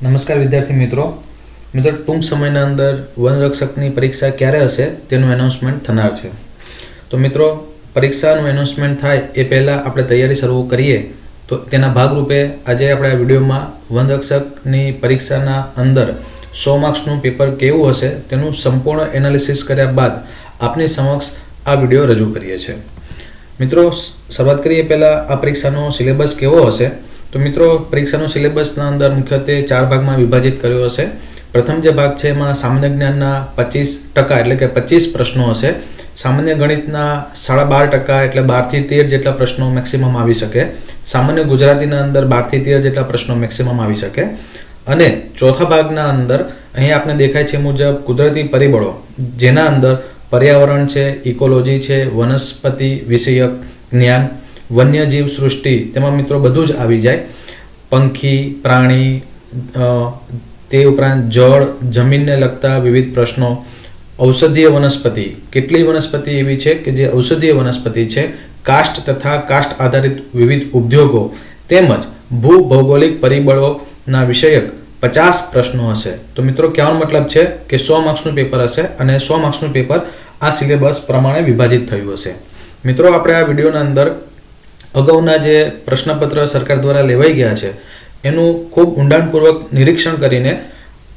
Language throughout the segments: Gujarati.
નમસ્કાર વિદ્યાર્થી મિત્રો ટૂંક સમયના અંદર વનરક્ષકની પરીક્ષા ક્યારે હશે તેનું એનાઉન્સમેન્ટ થનાર છે. તો મિત્રો પરીક્ષાનું એનાઉન્સમેન્ટ થાય એ પહેલાં આપણે તૈયારી શરૂ કરીએ. તો તેના ભાગરૂપે આજે આપણે આ વિડીયોમાં વનરક્ષકની પરીક્ષાના અંદર 100 માર્ક્સનું પેપર કેવું હશે તેનું સંપૂર્ણ એનાલિસિસ કર્યા બાદ આપની સમક્ષ આ વિડીયો રજૂ કરીએ છીએ. મિત્રો શરૂઆત કરીએ પહેલાં આ પરીક્ષાનો સિલેબસ કેવો હશે. તો મિત્રો પરીક્ષાનો સિલેબસના અંદર મુખ્યત્વે 4 ભાગમાં વિભાજિત કર્યો હશે. પ્રથમ જે ભાગ છે એમાં સામાન્ય જ્ઞાનના 25% એટલે કે 25 પ્રશ્નો હશે. સામાન્ય ગણિતના 12.5% એટલે 12 થી 13 જેટલા પ્રશ્નો મેક્સિમમ આવી શકે. સામાન્ય ગુજરાતીના અંદર 12 થી 13 જેટલા પ્રશ્નો મેક્સિમમ આવી શકે. અને ચોથા ભાગના અંદર અહીં આપને દેખાય છે મુજબ કુદરતી પરિબળો, જેના અંદર પર્યાવરણ છે, ઇકોલોજી છે, વનસ્પતિ વિષયક જ્ઞાન, વન્યજીવ સૃષ્ટિ, તેમાં મિત્રો બધું જ આવી જાય. પંખી, પ્રાણી, તે ઉપરાંત જળ, જમીનને લગતા વિવિધ પ્રશ્નો, ઔષધીય વનસ્પતિ, કેટલી વનસ્પતિ એવી છે કે જે ઔષધીય વનસ્પતિ છે, કાસ્ટ તથા કાસ્ટ આધારિત વિવિધ ઉદ્યોગો, તેમજ ભૂભૌગોલિક પરિબળોના વિષયક 50 પ્રશ્નો હશે. તો મિત્રો કહેવાનો મતલબ છે કે 100 માર્ક્સનું પેપર હશે અને 100 માર્ક્સનું પેપર આ સિલેબસ પ્રમાણે વિભાજિત થયું હશે. મિત્રો આપણે આ વિડીયોના અંદર અગાઉના જે પ્રશ્નપત્ર સરકાર દ્વારા લેવાઈ ગયા છે એનું ખૂબ ઊંડાણપૂર્વક નિરીક્ષણ કરીને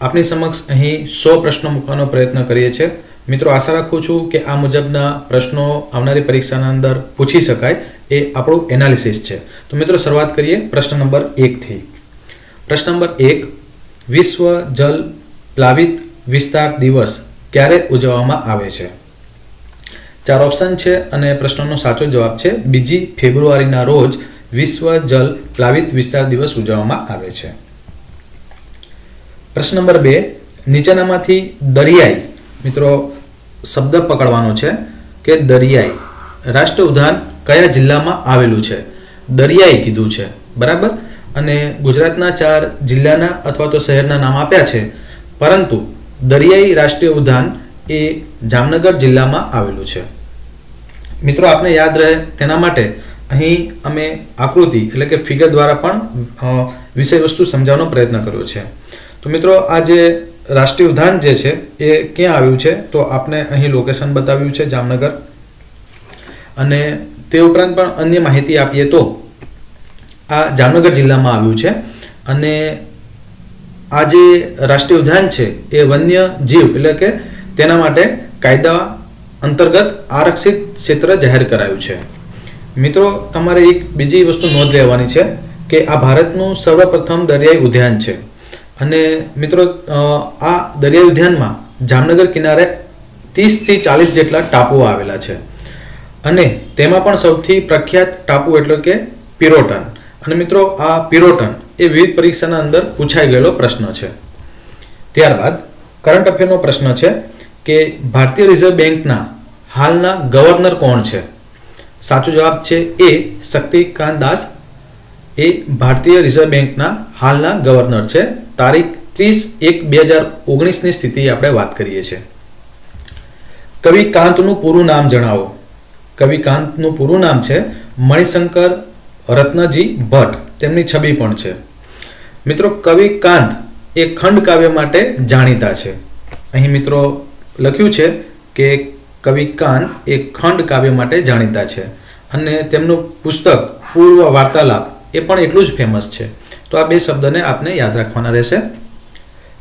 આપની સમક્ષ અહીં 100 પ્રશ્નો મૂકવાનો પ્રયત્ન કરીએ છીએ. મિત્રો આશા રાખું છું કે આ મુજબના પ્રશ્નો આવનારી પરીક્ષાના અંદર પૂછી શકાય એ આપણું એનાલિસિસ છે. તો મિત્રો શરૂઆત કરીએ પ્રશ્ન નંબર 1 થી. પ્રશ્ન નંબર 1, વિશ્વ જલ પ્લાવિત વિસ્તાર દિવસ ક્યારે ઉજવવામાં આવે છે? 4 ઓપ્શન છે અને પ્રશ્નનો સાચો જવાબ છે 2 ફેબ્રુઆરીના રોજ વિશ્વ જલ પ્લાવિત વિસ્તાર દિવસ ઉજવવામાં આવે છે. પ્રશ્ન નંબર 2, નીચેનામાંથી દરિયાઈ, મિત્રો શબ્દ પકડવાનો છે કે દરિયાઈ રાષ્ટ્રીય ઉદ્યાન કયા જિલ્લામાં આવેલું છે? દરિયાઈ કીધું છે, બરાબર. અને ગુજરાતના 4 જિલ્લાના અથવા તો શહેરના નામ આપ્યા છે, પરંતુ દરિયાઈ રાષ્ટ્રીય ઉદ્યાન એ જામનગર જિલ્લામાં આવેલું છે. મિત્રો આપને યાદ રહે તેના માટે અહીં અમે આકૃતિ એટલે કે ફિગર દ્વારા પણ વિષય વસ્તુ સમજાવવાનો પ્રયત્ન કર્યો છે. તો મિત્રો આ જે રાષ્ટ્રીય ઉદ્યાન જે છે એ ક્યાં આવ્યું છે? તો આપને અહીં લોકેશન બતાવ્યું છે જામનગર. અને તે ઉપરાંત પણ અન્ય માહિતી આપીએ તો આ જામનગર જિલ્લામાં આવ્યું છે. અને આ જે રાષ્ટ્રીય ઉદ્યાન છે એ વન્ય જીવ એટલે કે તેના માટે કાયદા અંતર્ગત આરક્ષિત ક્ષેત્ર જાહેર કરાયું છે. મિત્રો તમારે એક બીજી વસ્તુ નોંધ લેવાની છે કે આ ભારતનું સર્વપ્રથમ દરિયાઈ ઉદ્યાન છે. અને મિત્રો આ દરિયાઈ ઉદ્યાનમાં જામનગર કિનારે 30 થી 40 જેટલા ટાપુઓ આવેલા છે. અને તેમાં પણ સૌથી પ્રખ્યાત ટાપુ એટલે કે પિરોટન. અને મિત્રો આ પિરોટન એ વિવિધ પરીક્ષાના અંદર પૂછાઈ ગયેલો પ્રશ્ન છે. ત્યારબાદ કરંટ અફેરનો પ્રશ્ન છે કે ભારતીય રિઝર્વ બેંકના હાલના ગવર્નર કોણ છે? સાચો જવાબ છે એ શક્તિકાંત દાસ. એ ભારતીય રિઝર્વ બેંકના હાલના ગવર્નર છે. તારીખ 30/1/2019 ની સ્થિતિ આપણે વાત કરીએ છીએ. કવિ કાંતનું પૂરું નામ જણાવો. કવિ કાંતનું પૂરું નામ છે મણિશંકર રત્નજી ભટ્ટ. તેમની છબી પણ છે. મિત્રો કવિ કાંત એ ખંડ કાવ્ય માટે જાણીતા છે. અહીં મિત્રો લખ્યું છે કે કવિ કાંત એ ખંડ કાવ્ય માટે જાણીતા છે. અને તેમનું પુસ્તક પૂર્વ વાર્તાલાપ એ પણ એટલું જ ફેમસ છે. તો આ 2 શબ્દને આપને યાદ રાખવાના રહેશે.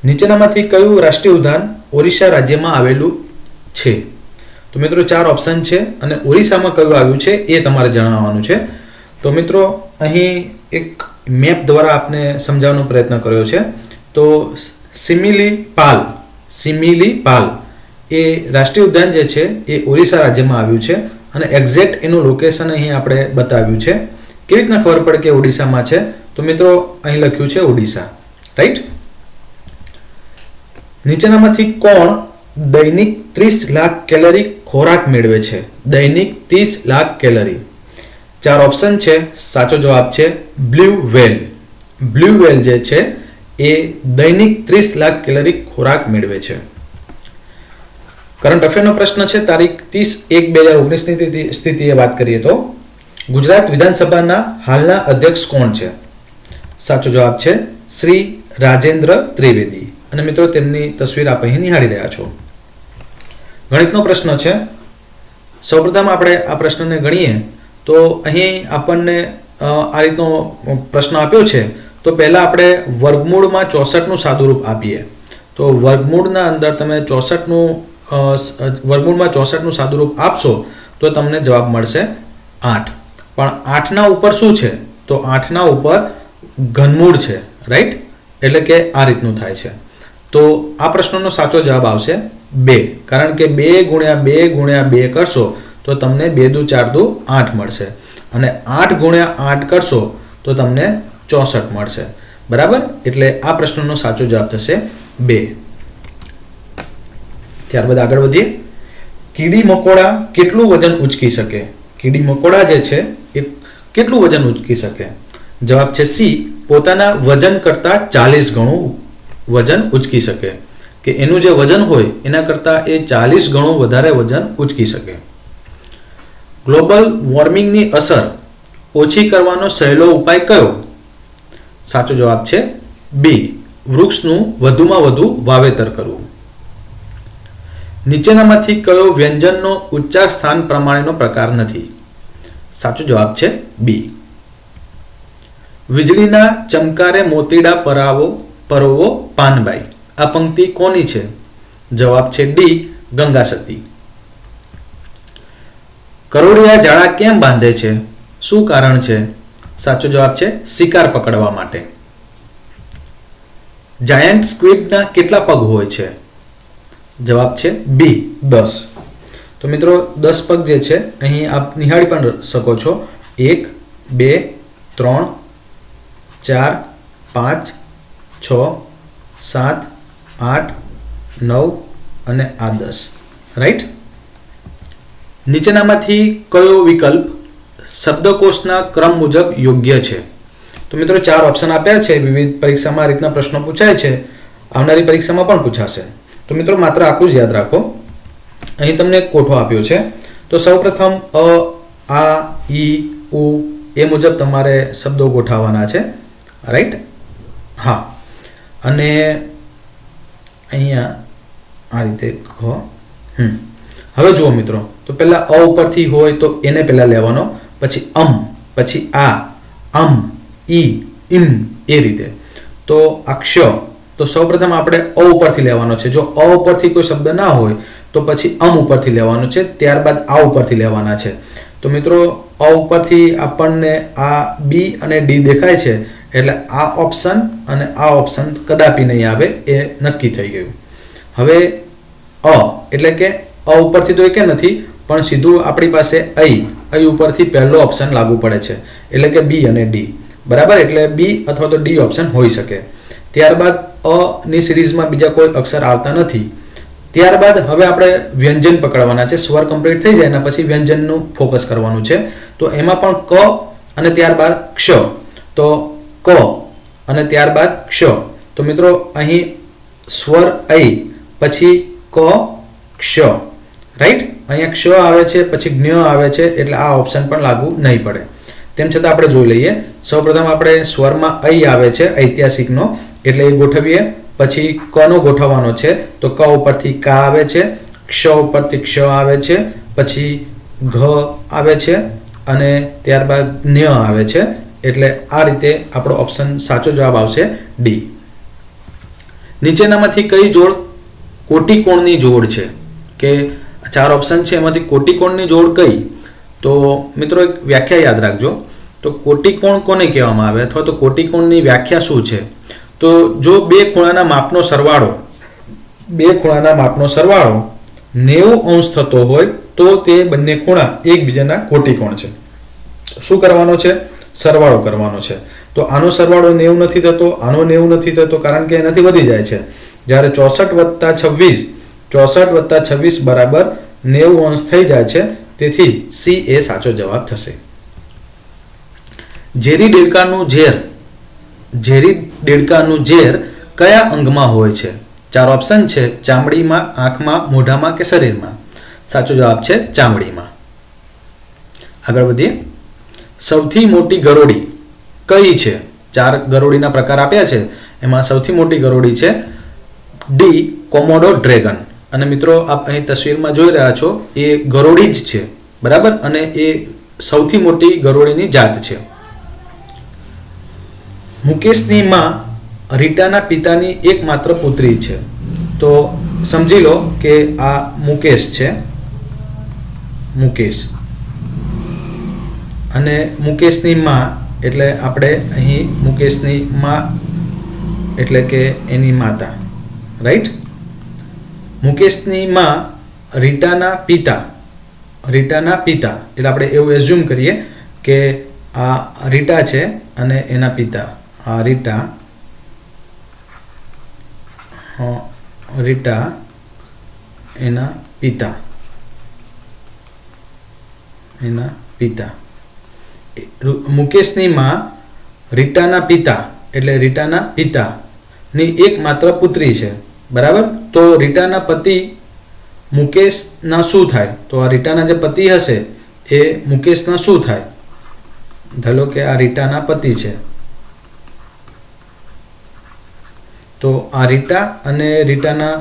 નીચેનામાંથી કયું રાષ્ટ્રીય ઉદ્યાન ઓરિસ્સા રાજ્યમાં આવેલું છે? તો મિત્રો 4 ઓપ્શન છે અને ઓરિસ્સામાં કયું આવ્યું છે એ તમારે જણાવવાનું છે. તો મિત્રો અહીં એક મેપ દ્વારા આપને સમજાવવાનો પ્રયત્ન કર્યો છે. તો સિમિલીપાલ એ રાષ્ટ્રીય ઉદ્યાન જે છે એ ઓરિસ્સા રાજ્યમાં આવ્યું છે. અને એક્ઝેક્ટ એનું લોકેશન અહીં આપણે બતાવ્યું છે. કેવી રીતના ખબર પડે કે ઓડિશામાં છે? તો મિત્રો અહીં લખ્યું છે ઓડિશા, રાઈટ. નીચેનામાંથી કોણ દૈનિક 30 લાખ કેલરી ખોરાક મેળવે છે? દૈનિક 30 લાખ કેલરી. 4 ઓપ્શન છે. સાચો જવાબ છે બ્લુ વ્હેલ. બ્લુ વ્હેલ જે છે એ દૈનિક 30 લાખ કેલરી ખોરાક મેળવે છે. કરંટ અફેરનો પ્રશ્ન છે તારીખ 30/1/2019 ની સ્થિતિએ વાત કરીએ તો ગુજરાત વિધાનસભાના હાલના અધ્યક્ષ કોણ છે? સાચો જવાબ છે શ્રી રાજેન્દ્ર ત્રિવેદી. અને મિત્રો તેમની તસવીર આપ અહીં નિહાળી રહ્યા છો. ગણિતનો પ્રશ્ન છે. સૌપ્રથમ આપણે આ પ્રશ્નને ગણીએ તો અહીં આપણને આ રીતનો પ્રશ્ન આપ્યો છે. તો પહેલા આપણે વર્ગમૂળમાં 64નું સાદુરૂપ આપીએ. તો વર્ગમૂળના અંદર તમે 64નું સાદુરૂપ આપશો તો તમને જવાબ મળશે 8. પણ 8ના ઉપર શું છે? તો 8ના ઉપર ઘનમૂળ છે, રાઈટ? એટલે કે આ રીતનું થાય છે. તો આ પ્રશ્નનો સાચો જવાબ આવશે 2, કારણ કે 2 ગુણ્યા 2 ગુણ્યા 2 કરશો તો તમને 2 દુ 4 દુ 8 મળશે, અને 8 ગુણ્યા 8 કરશો તો તમને 64 મળશે. બરાબર? એટલે આ પ્રશ્નનો સાચો જવાબ થશે 2. ત્યારબાદ આગળ વધીએ. કીડી મકોડા કેટલું વજન ઉચકી શકે? કીડી મકોડા જે છે એ કેટલું વજન ઉચકી શકે? જવાબ છે સી, પોતાના વજન કરતા 40 ગણું વજન ઉચકી શકે. કે એનું જે વજન હોય એના કરતા એ 40 ગણું વધારે વજન ઉચકી શકે. ગ્લોબલ વોર્મિંગની અસર ઓછી કરવાનો સહેલો ઉપાય કયો? સાચો જવાબ છે બી, વૃક્ષનું વધુમાં વધુ વાવેતર કરવું. નીચેનામાંથી કયો વ્યંજનનો ઉચ્ચાર સ્થાન પ્રમાણેનો પ્રકાર નથી? સાચો જવાબ છે બી. વીજળીના ચમકારે મોતીડા પરોવો પાનબાઈ. આ પંક્તિ કોની છે? જવાબ છે ડી, ગંગાસતી. કરોડિયા જાળા કેમ બાંધે છે? શું કારણ છે? સાચો જવાબ છે શિકાર પકડવા માટે. જાયન્ટ સ્ક્વિડના કેટલા પગ હોય છે? જવાબ છે બી, 10. તો મિત્રો 10 પગ જે છે અહીં આપ નિહાળી પણ શકો છો. 1 2 3 4 5 6 7 8 9 અને આ 10, રાઈટ? નીચેનામાંથી કયો વિકલ્પ શબ્દકોશના ક્રમ મુજબ યોગ્ય છે? તો મિત્રો 4 ઓપ્શન આપ્યા છે. વિવિધ પરીક્ષામાં આ રીતના પ્રશ્નો પૂછાય છે. આવનારી પરીક્ષામાં પણ પૂછાશે. તો મિત્રો માત્ર આટલું જ યાદ રાખો. અહીં તમને કોઠો આપ્યો છે. તો સૌપ્રથમ અ, આ, ઈ, ઉ એ મુજબ તમારે શબ્દો ગોઠવવાના છે, રાઈટ? હા. અને અહીંયા આ રીતે હવે જુઓ મિત્રો, તો પહેલા અ ઉપરથી હોય તો એને પહેલા લેવાનો, પછી પછી આ, ઈ, ઇમ એ રીતે. તો અક્ષર, તો સૌપ્રથમ આપણે અ ઉપરથી લેવાનો છે. જો અ ઉપરથી કોઈ શબ્દ ના હોય તો પછી ઉપરથી લેવાનો છે, ત્યારબાદ આ ઉપરથી લેવાના છે. તો મિત્રો અ ઉપરથી આપણને આ બી અને ડી દેખાય છે, એટલે આ ઓપ્શન અને આ ઓપ્શન કદાપી નહીં આવે, એ નક્કી થઈ ગયું. હવે અ એટલે કે અ ઉપરથી તો એકે નથી, પણ સીધું આપણી પાસે અઈ ઉપરથી પહેલો ઓપ્શન લાગુ પડે છે, એટલે કે બી અને ડી. બરાબર? એટલે બી અથવા તો ડી ઓપ્શન હોઈ શકે. ત્યારબાદ અ ની સિરીઝમાં બીજા કોઈ અક્ષર આવતા નથી. ત્યારબાદ હવે આપણે વ્યંજન પકડવાના છે. સ્વર કમ્પ્લીટ થઈ જાય એના પછી વ્યંજનનું ફોકસ કરવાનું છે. તો એમાં પણ ક અને ત્યારબાદ ક્ષ. તો ક અને ત્યારબાદ ક્ષ. તો મિત્રો અહીં સ્વર ઐ પછી ક ક્ષ, રાઈટ? અહીંયા ક્ષ આવે છે, પછી જ્ઞ આવે છે, એટલે આ ઓપ્શન પણ લાગુ નહીં પડે. તેમ છતાં આપણે જોઈ લઈએ. સૌપ્રથમ આપણે સ્વરમાં ઐ આવે છે, ઐતિહાસિકનો, એટલે એ ગોઠવીએ. પછી ક નો ગોઠવવાનો છે. તો ક ઉપરથી કા આવે છે, ક્ષ ઉપરથી ક્ષ આવે છે, પછી ઘ આવે છે, અને ત્યારબાદ જ્ઞ આવે છે. એટલે આ રીતે આપણો ઓપ્શન સાચો જવાબ આવશે ડી. નીચેનામાંથી કઈ જોડ કોટિકોણની જોડ છે? કે 4 ઓપ્શન છે, એમાંથી કોટિકોણની જોડ કઈ? તો મિત્રો એક વ્યાખ્યા યાદ રાખજો. તો કોટિકોણ કોને કહેવામાં આવે, અથવા તો કોટિકોણની વ્યાખ્યા શું છે? તો જો બે ખૂણાના માપનો સરવાળો 90 અંશ થતો હોય તો તે બંને ખૂણા એકબીજાના કોટિકોણ છે. શું કરવાનો છે? સરવાળો કરવાનો છે. તો આનો સરવાળો 90 નથી થતો, આનો 90 નથી થતો, કારણ કે એનાથી વધી જાય છે. જ્યારે 64 + 26 બરાબર 90 અંશ થઈ જાય છે. તેથી સી એ સાચો જવાબ થશે. ઝેરી દેડકાનું ઝેર કયા અંગમાં હોય છે? 4 ઓપ્શન છે: ચામડીમાં, આંખમાં, મોઢામાં કે શરીરમાં. સાચો જવાબ છે ચામડીમાં. આગળ વધીએ. સૌથી મોટી ગરોળી કઈ છે? 4 ગરોળીના પ્રકાર આપ્યા છે, એમાં સૌથી મોટી ગરોળી છે ડી કોમોડો ડ્રેગન. અને મિત્રો આપ અહીં તસવીરમાં જોઈ રહ્યા છો એ ગરોળી જ છે, બરાબર, અને એ સૌથી મોટી ગરોળીની જાત છે. મુકેશની માં રીટાના પિતાની એકમાત્ર પુત્રી છે. તો સમજી લો કે આ મુકેશ છે, મુકેશ, અને મુકેશની માં એટલે આપણે અહીં મુકેશની માં એટલે કે એની માતા, રાઈટ. મુકેશની માં રીટાના પિતા એટલે આપણે એવું એઝ્યુમ કરીએ કે આ રીટા છે અને એના પિતા, આ રીટા એના પિતા. મુકેશની માં રીટાના પિતા એટલે રીટાના પિતાની એકમાત્ર પુત્રી છે, બરાબર. તો રીટાના પતિ મુકેશના શું થાય? તો આ રીટાના જે પતિ હશે એ મુકેશના શું થાય? ધારો કે આ રીટાના પતિ છે, તો આ રીટા અને રીટાના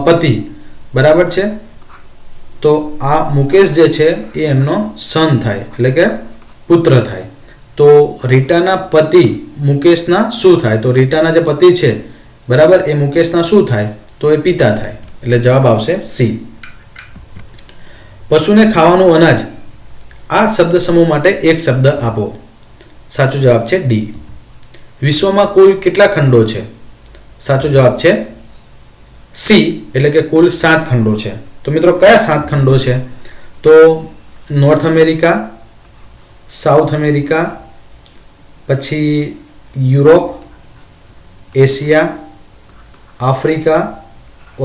પતિ, બરાબર છે. તો આ મુકેશ જે છે એ એમનો સન થાય એટલે કે પુત્ર થાય. તો રીટાના પતિ મુકેશના શું થાય? તો રીટાના જે પતિ છે, બરાબર, એ મુકેશના શું થાય? તો એ પિતા થાય. એટલે જવાબ આવશે સી. પશુને ખાવાનું અનાજ, આ શબ્દ સમૂહ માટે એક શબ્દ આપો. સાચો જવાબ છે ડી. વિશ્વમાં કુલ કેટલા ખંડો છે? સાચો જવાબ છે સી, એટલે કે કુલ 7 ખંડો છે. તો મિત્રો કયા 7 ખંડો છે? તો નોર્થ અમેરિકા, સાઉથ અમેરિકા, પછી યુરોપ, એશિયા, આફ્રિકા,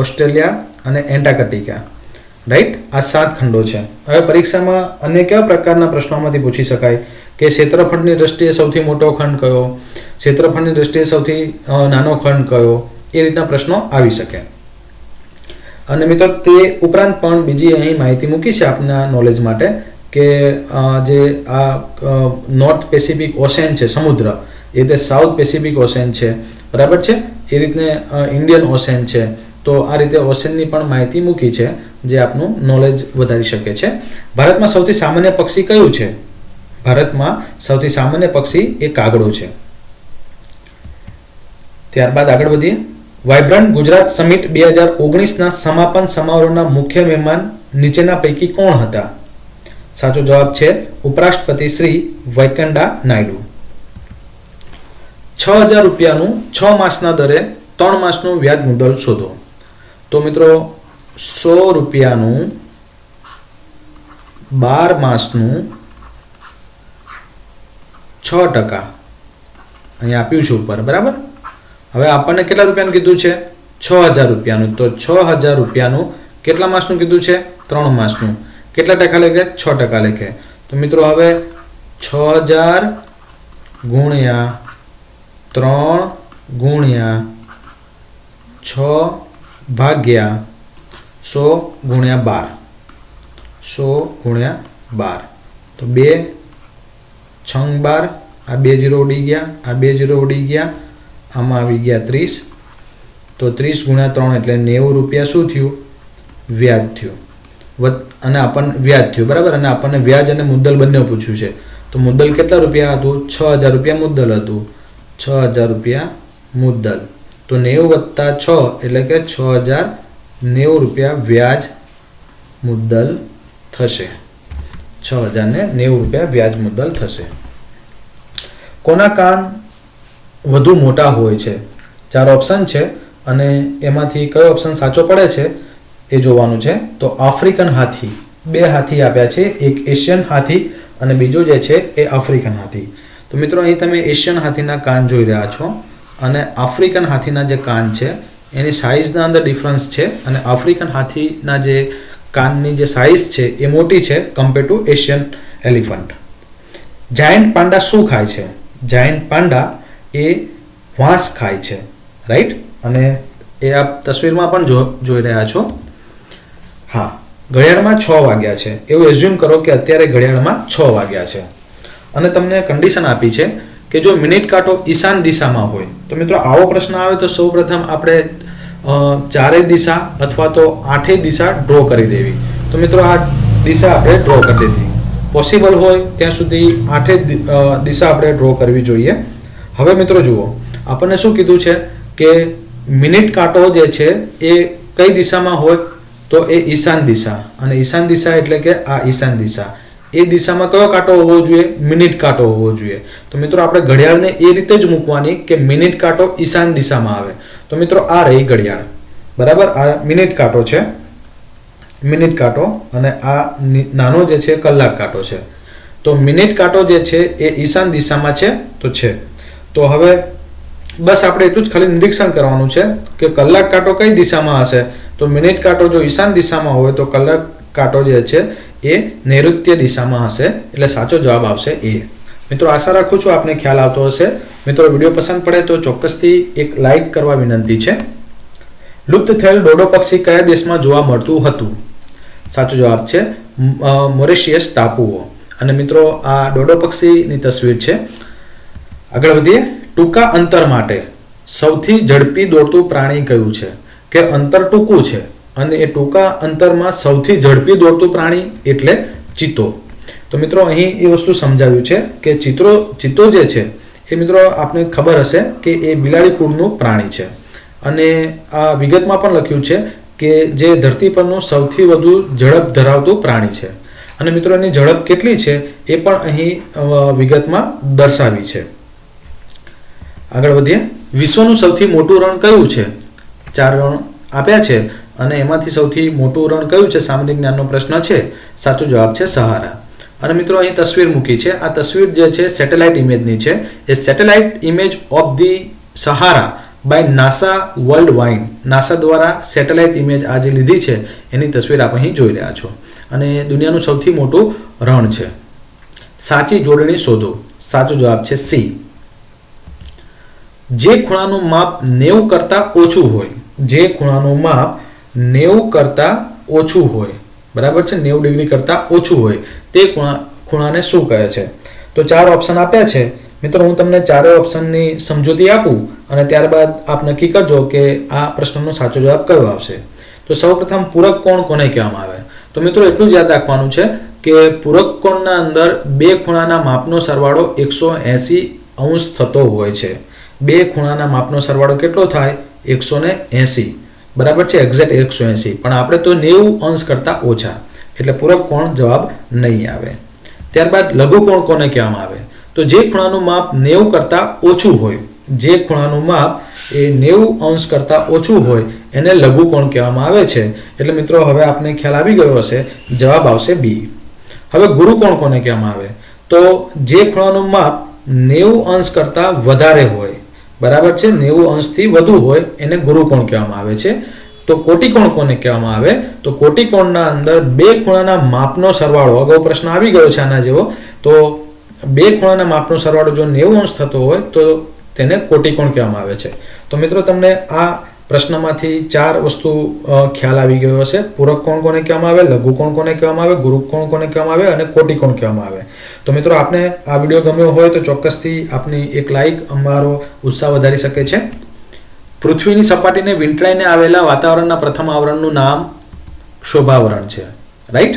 ઓસ્ટ્રેલિયા અને એન્ટાર્કટિકા, રાઈટ. આ 7 ખંડો છે. હવે પરીક્ષામાં અન્ય કેવા પ્રકારના પ્રશ્નોમાંથી પૂછી શકાય કે ક્ષેત્રફળની દ્રષ્ટિએ સૌથી મોટો ખંડ કયો, ક્ષેત્રફળની દ્રષ્ટિએ સૌથી નાનો ખંડ કયો, એ રીતના પ્રશ્નો આવી શકે. અને મિત્રો તે ઉપરાંત પણ બીજી અહીં માહિતી મૂકી છે આપના નોલેજ માટે કે જે આ નોર્થ પેસિફિક ઓશેન છે, સમુદ્ર, એ રીતે સાઉથ પેસિફિક ઓશેન છે, બરાબર છે, એ રીતને ઇન્ડિયન ઓશેન છે. તો આ રીતે ઓશેનની પણ માહિતી મૂકી છે જે આપનું નોલેજ વધારી શકે છે. ભારતમાં સૌથી સામાન્ય પક્ષી કયું છે? ભારતમાં સૌથી સામાન્ય પક્ષી એ કાગડો છે. ત્યારબાદ આગળ વધીએ. વાઇબ્રન્ટ ગુજરાત સમિટ 2019ના સમાપન સમારોહના મુખ્ય મહેમાન નીચેના પૈકી કોણ હતા? સાચો જવાબ છે ઉપરાષ્ટ્રપતિ શ્રી વૈકંડા નાયડુ. 6,000 રૂપિયાનું 6 માસના દરે 3 માસનું વ્યાજ મુદ્દલ શોધો. તો મિત્રો 100 રૂપિયાનું 12 માસનું 6% અહીંયા આપ્યું છે ઉપર, બરાબર. હવે આપણને કેટલા રૂપિયાનું કીધું છે? 6,000 રૂપિયાનું. તો 6,000 રૂપિયાનું કેટલા માસનું કીધું છે? 3 માસનું. કેટલા ટકા લેખે? 6% લેખે. તો મિત્રો હવે 6,000 ગુણ્યા 3 ગુણ્યા 6 ભાગ્યા 100 ગુણ્યા 12, 100 ગુણ્યા 12. તો 2 6 12, આ 2 0 ઉડી ગયા, આ 2 0 ઉડી ગયા, આમાં આવી ગયા 30. તો 30 ગુણ્યા 3 એટલે 90 રૂપિયા શું થયું? વ્યાજ થયું. અને આપણને વ્યાજ થયું, બરાબર. અને આપણને વ્યાજ અને મુદ્દલ બંને પૂછ્યું છે. તો મુદ્દલ કેટલા રૂપિયા હતું? 6,000 રૂપિયા મુદ્દલ હતું. 6,000 રૂપિયા મુદ્દલ. તો 90 + 6 એટલે કે 6,090 રૂપિયા વ્યાજ મુદ્દલ થશે. 6,090 રૂપિયા વ્યાજ મુદ્દલ થશે. કોના કાન વધુ મોટા હોય છે? 4 ઓપ્શન છે અને એમાંથી કયો ઓપ્શન સાચો પડે છે એ જોવાનું છે. તો આફ્રિકન હાથી, 2 હાથી આપ્યા છે, એક એશિયન હાથી અને બીજો જે છે એ આફ્રિકન હાથી. તો મિત્રો અહીં તમે એશિયન હાથીના કાન જોઈ રહ્યા છો અને આફ્રિકન હાથીના જે કાન છે એની સાઇઝના અંદર ડિફરન્સ છે અને આફ્રિકન હાથીના જે કાનની જે સાઇઝ છે એ મોટી છે compare to Asian elephant. Giant Panda શું ખાય છે? જાયન્ટ પાંડા એ વાંસ ખાય છે, રાઈટ. અને એ આપ તસવીરમાં પણ જોઈ રહ્યા છો. હા, ઘડિયાળમાં 6 વાગ્યા છે એવું એઝ્યુમ કરો કે અત્યારે ઘડિયાળમાં 6 વાગ્યા છે અને તમને કન્ડિશન આપી છે કે જો મિનિટ કાંટો ઈશાન દિશામાં હોય તો મિત્રો આવો પ્રશ્ન આવે તો સૌપ્રથમ આપણે ચારેય દિશા અથવા તો આઠેય દિશા ડ્રો કરી દેવી. તો મિત્રો આ દિશા આપણે ડ્રો કરી દીધી. પોસિબલ હોય ત્યાં સુધી આઠેય દિશા આપણે ડ્રો કરવી જોઈએ. હવે મિત્રો જુઓ, આપણને શું કીધું છે કે મિનિટ કાંટો જે છે એ કઈ દિશામાં હોય તો એ ઈશાન દિશા, અને ઈશાન દિશા એટલે કે આ ઈશાન દિશા, એ દિશામાં કયો કાંટો હોવો જોઈએ? મિનિટ કાંટો હોવો જોઈએ. તો મિત્રો આપણે ઘડિયાળને એ રીતે જ મૂકવાની કે મિનિટ કાંટો ઈશાન દિશામાં આવે. તો મિત્રો આ રહી ઘડિયાળ, બરાબર. આ મિનિટ કાંટો છે, મિનિટ કાંટો, અને આ નાનો જે છે કલાક કાંટો છે. તો મિનિટ કાંટો જે છે એ ઈશાન દિશામાં છે તો છે. તો હવે બસ આપણે એટલું જ ખાલી નિરીક્ષણ કરવાનું છે કે કલાક કાંટો કઈ દિશામાં હશે. તો મિનિટ કાંટો જો ઈશાન દિશામાં હોય તો કલાક કાંટો જે છે એ નૈઋત્ય દિશામાં હશે, એટલે સાચો જવાબ આવશે એ. મિત્રો આશા રાખું છું આપને ખ્યાલ આવતો હશે. મિત્રો વિડીયો પસંદ પડે તો ચોક્કસથી એક લાઈક કરવા વિનંતી છે. લુપ્ત થયેલ ડોડો પક્ષી કયા દેશમાં જોવા મળતું હતું? સાચો જવાબ છે મોરેશિયસ ટાપુઓ. અને મિત્રો આ ડોડો પક્ષીની તસવીર છે. આગળ વધીએ. ટૂંકા અંતર માટે સૌથી ઝડપી દોડતું પ્રાણી કયું છે? કે અંતર ટૂંકું છે અને એ ટૂંકા અંતરમાં સૌથી ઝડપી દોડતું પ્રાણી એટલે ચિત્તો. તો મિત્રો અહીં એ વસ્તુ સમજાવ્યું છે કે ચિત્તો જે છે એ મિત્રો આપને ખબર હશે કે એ બિલાડી કુળનું પ્રાણી છે. અને આ વિગતમાં પણ લખ્યું છે કે જે ધરતી પરનું સૌથી વધુ ઝડપ ધરાવતું પ્રાણી છે. અને મિત્રો એની ઝડપ કેટલી છે એ પણ અહીં વિગતમાં દર્શાવી છે. આગળ વધીએ. વિશ્વનું સૌથી મોટું રણ કયું છે? 4 રણ આપ્યા છે અને એમાંથી સૌથી મોટું રણ કયું છે? સામાન્ય જ્ઞાનનો પ્રશ્ન છે. સાચો જવાબ છે સહારા. અને મિત્રો અહીં તસવીર મૂકી છે. આ તસવીર જે છે સેટેલાઇટ ઇમેજની છે. એ satellite image of the Sahara by NASA world wide. NASA દ્વારા સેટેલાઇટ ઇમેજ આ જે લીધી છે એની તસવીર આપ અહીં જોઈ રહ્યા છો. અને દુનિયાનું સૌથી મોટું રણ છે. સાચી જોડણી શોધો. સાચો જવાબ છે સી. જે ખૂણાનું માપ 90 કરતાં ઓછું હોય, જે ખૂણાનું માપ 90 કરતાં ઓછું હોય, બરાબર છે, 90 ડિગ્રી કરતાં ઓછું હોય તે ખૂણાને શું કહે છે? તો 4 ઓપ્શન આપ્યા છે. મિત્રો હું તમને 4 ઓપ્શનની સમજૂતી આપું અને ત્યારબાદ આપ નક્કી કરજો કે આ પ્રશ્નનો સાચો જવાબ કયો આવશે. તો સૌપ્રથમ પૂરક કોણ કોને કહેવામાં આવે? તો મિત્રો એટલું જ યાદ રાખવાનું છે કે પૂરક કોણના અંદર બે ખૂણાના માપનો સરવાળો 180 અંશ થતો હોય છે. બે ખૂણાના માપનો સરવાળો કેટલો થાય? 180, બરાબર છે, એક્ઝેક્ટ 180. પણ આપણે તો 90 અંશ કરતાં ઓછા, એટલે પૂરક કોણ જવાબ નહીં આવે. ત્યારબાદ લઘુ કોણ કોને કહેવામાં આવે? તો જે ખૂણાનું માપ 90 કરતાં ઓછું હોય, જે ખૂણાનું માપ એ 90 અંશ કરતાં ઓછું હોય એને લઘુ કોણ કહેવામાં આવે છે. એટલે મિત્રો હવે આપને ખ્યાલ આવી ગયો હશે, જવાબ આવશે બી. હવે ગુરુ કોણ કોને કહેવામાં આવે? તો જે ખૂણાનું માપ 90 અંશ કરતાં વધારે હોય, બરાબર છે, 90 અંશથી વધુ હોય એને ગુરુ કોણ કહેવામાં આવે છે. તો કોટિકોણ કોને કહેવામાં આવે? તો કોટિકોણના અંદર બે ખૂણાના માપનો સરવાળો, અગાઉ પ્રશ્ન આવી ગયો છે આના જેવો, તો બે ખૂણાના માપનો સરવાળો જો 90 અંશ થતો હોય તો તેને કોટિકોણ કહેવામાં આવે છે. તો મિત્રો તમને આ પ્રશ્નમાંથી 4 વસ્તુ ખ્યાલ આવી ગયો હશે. પૂરક કોણ કોને કહેવામાં આવે, લઘુ કોણ કોને કહેવામાં આવે, ગુરુ કોણ કોને કહેવામાં આવે અને કોટિકોણ કહેવામાં આવે. તો મિત્રો આપને આ વિડીયો ગમ્યો હોય તો ચોક્કસથી આપની એક લાઈક અમારો ઉત્સાહ વધારી શકે છે. પૃથ્વીની સપાટીને વીંટળાઈને આવેલા વાતાવરણના પ્રથમ આવરણનું નામ શોભાવરણ છે, રાઈટ.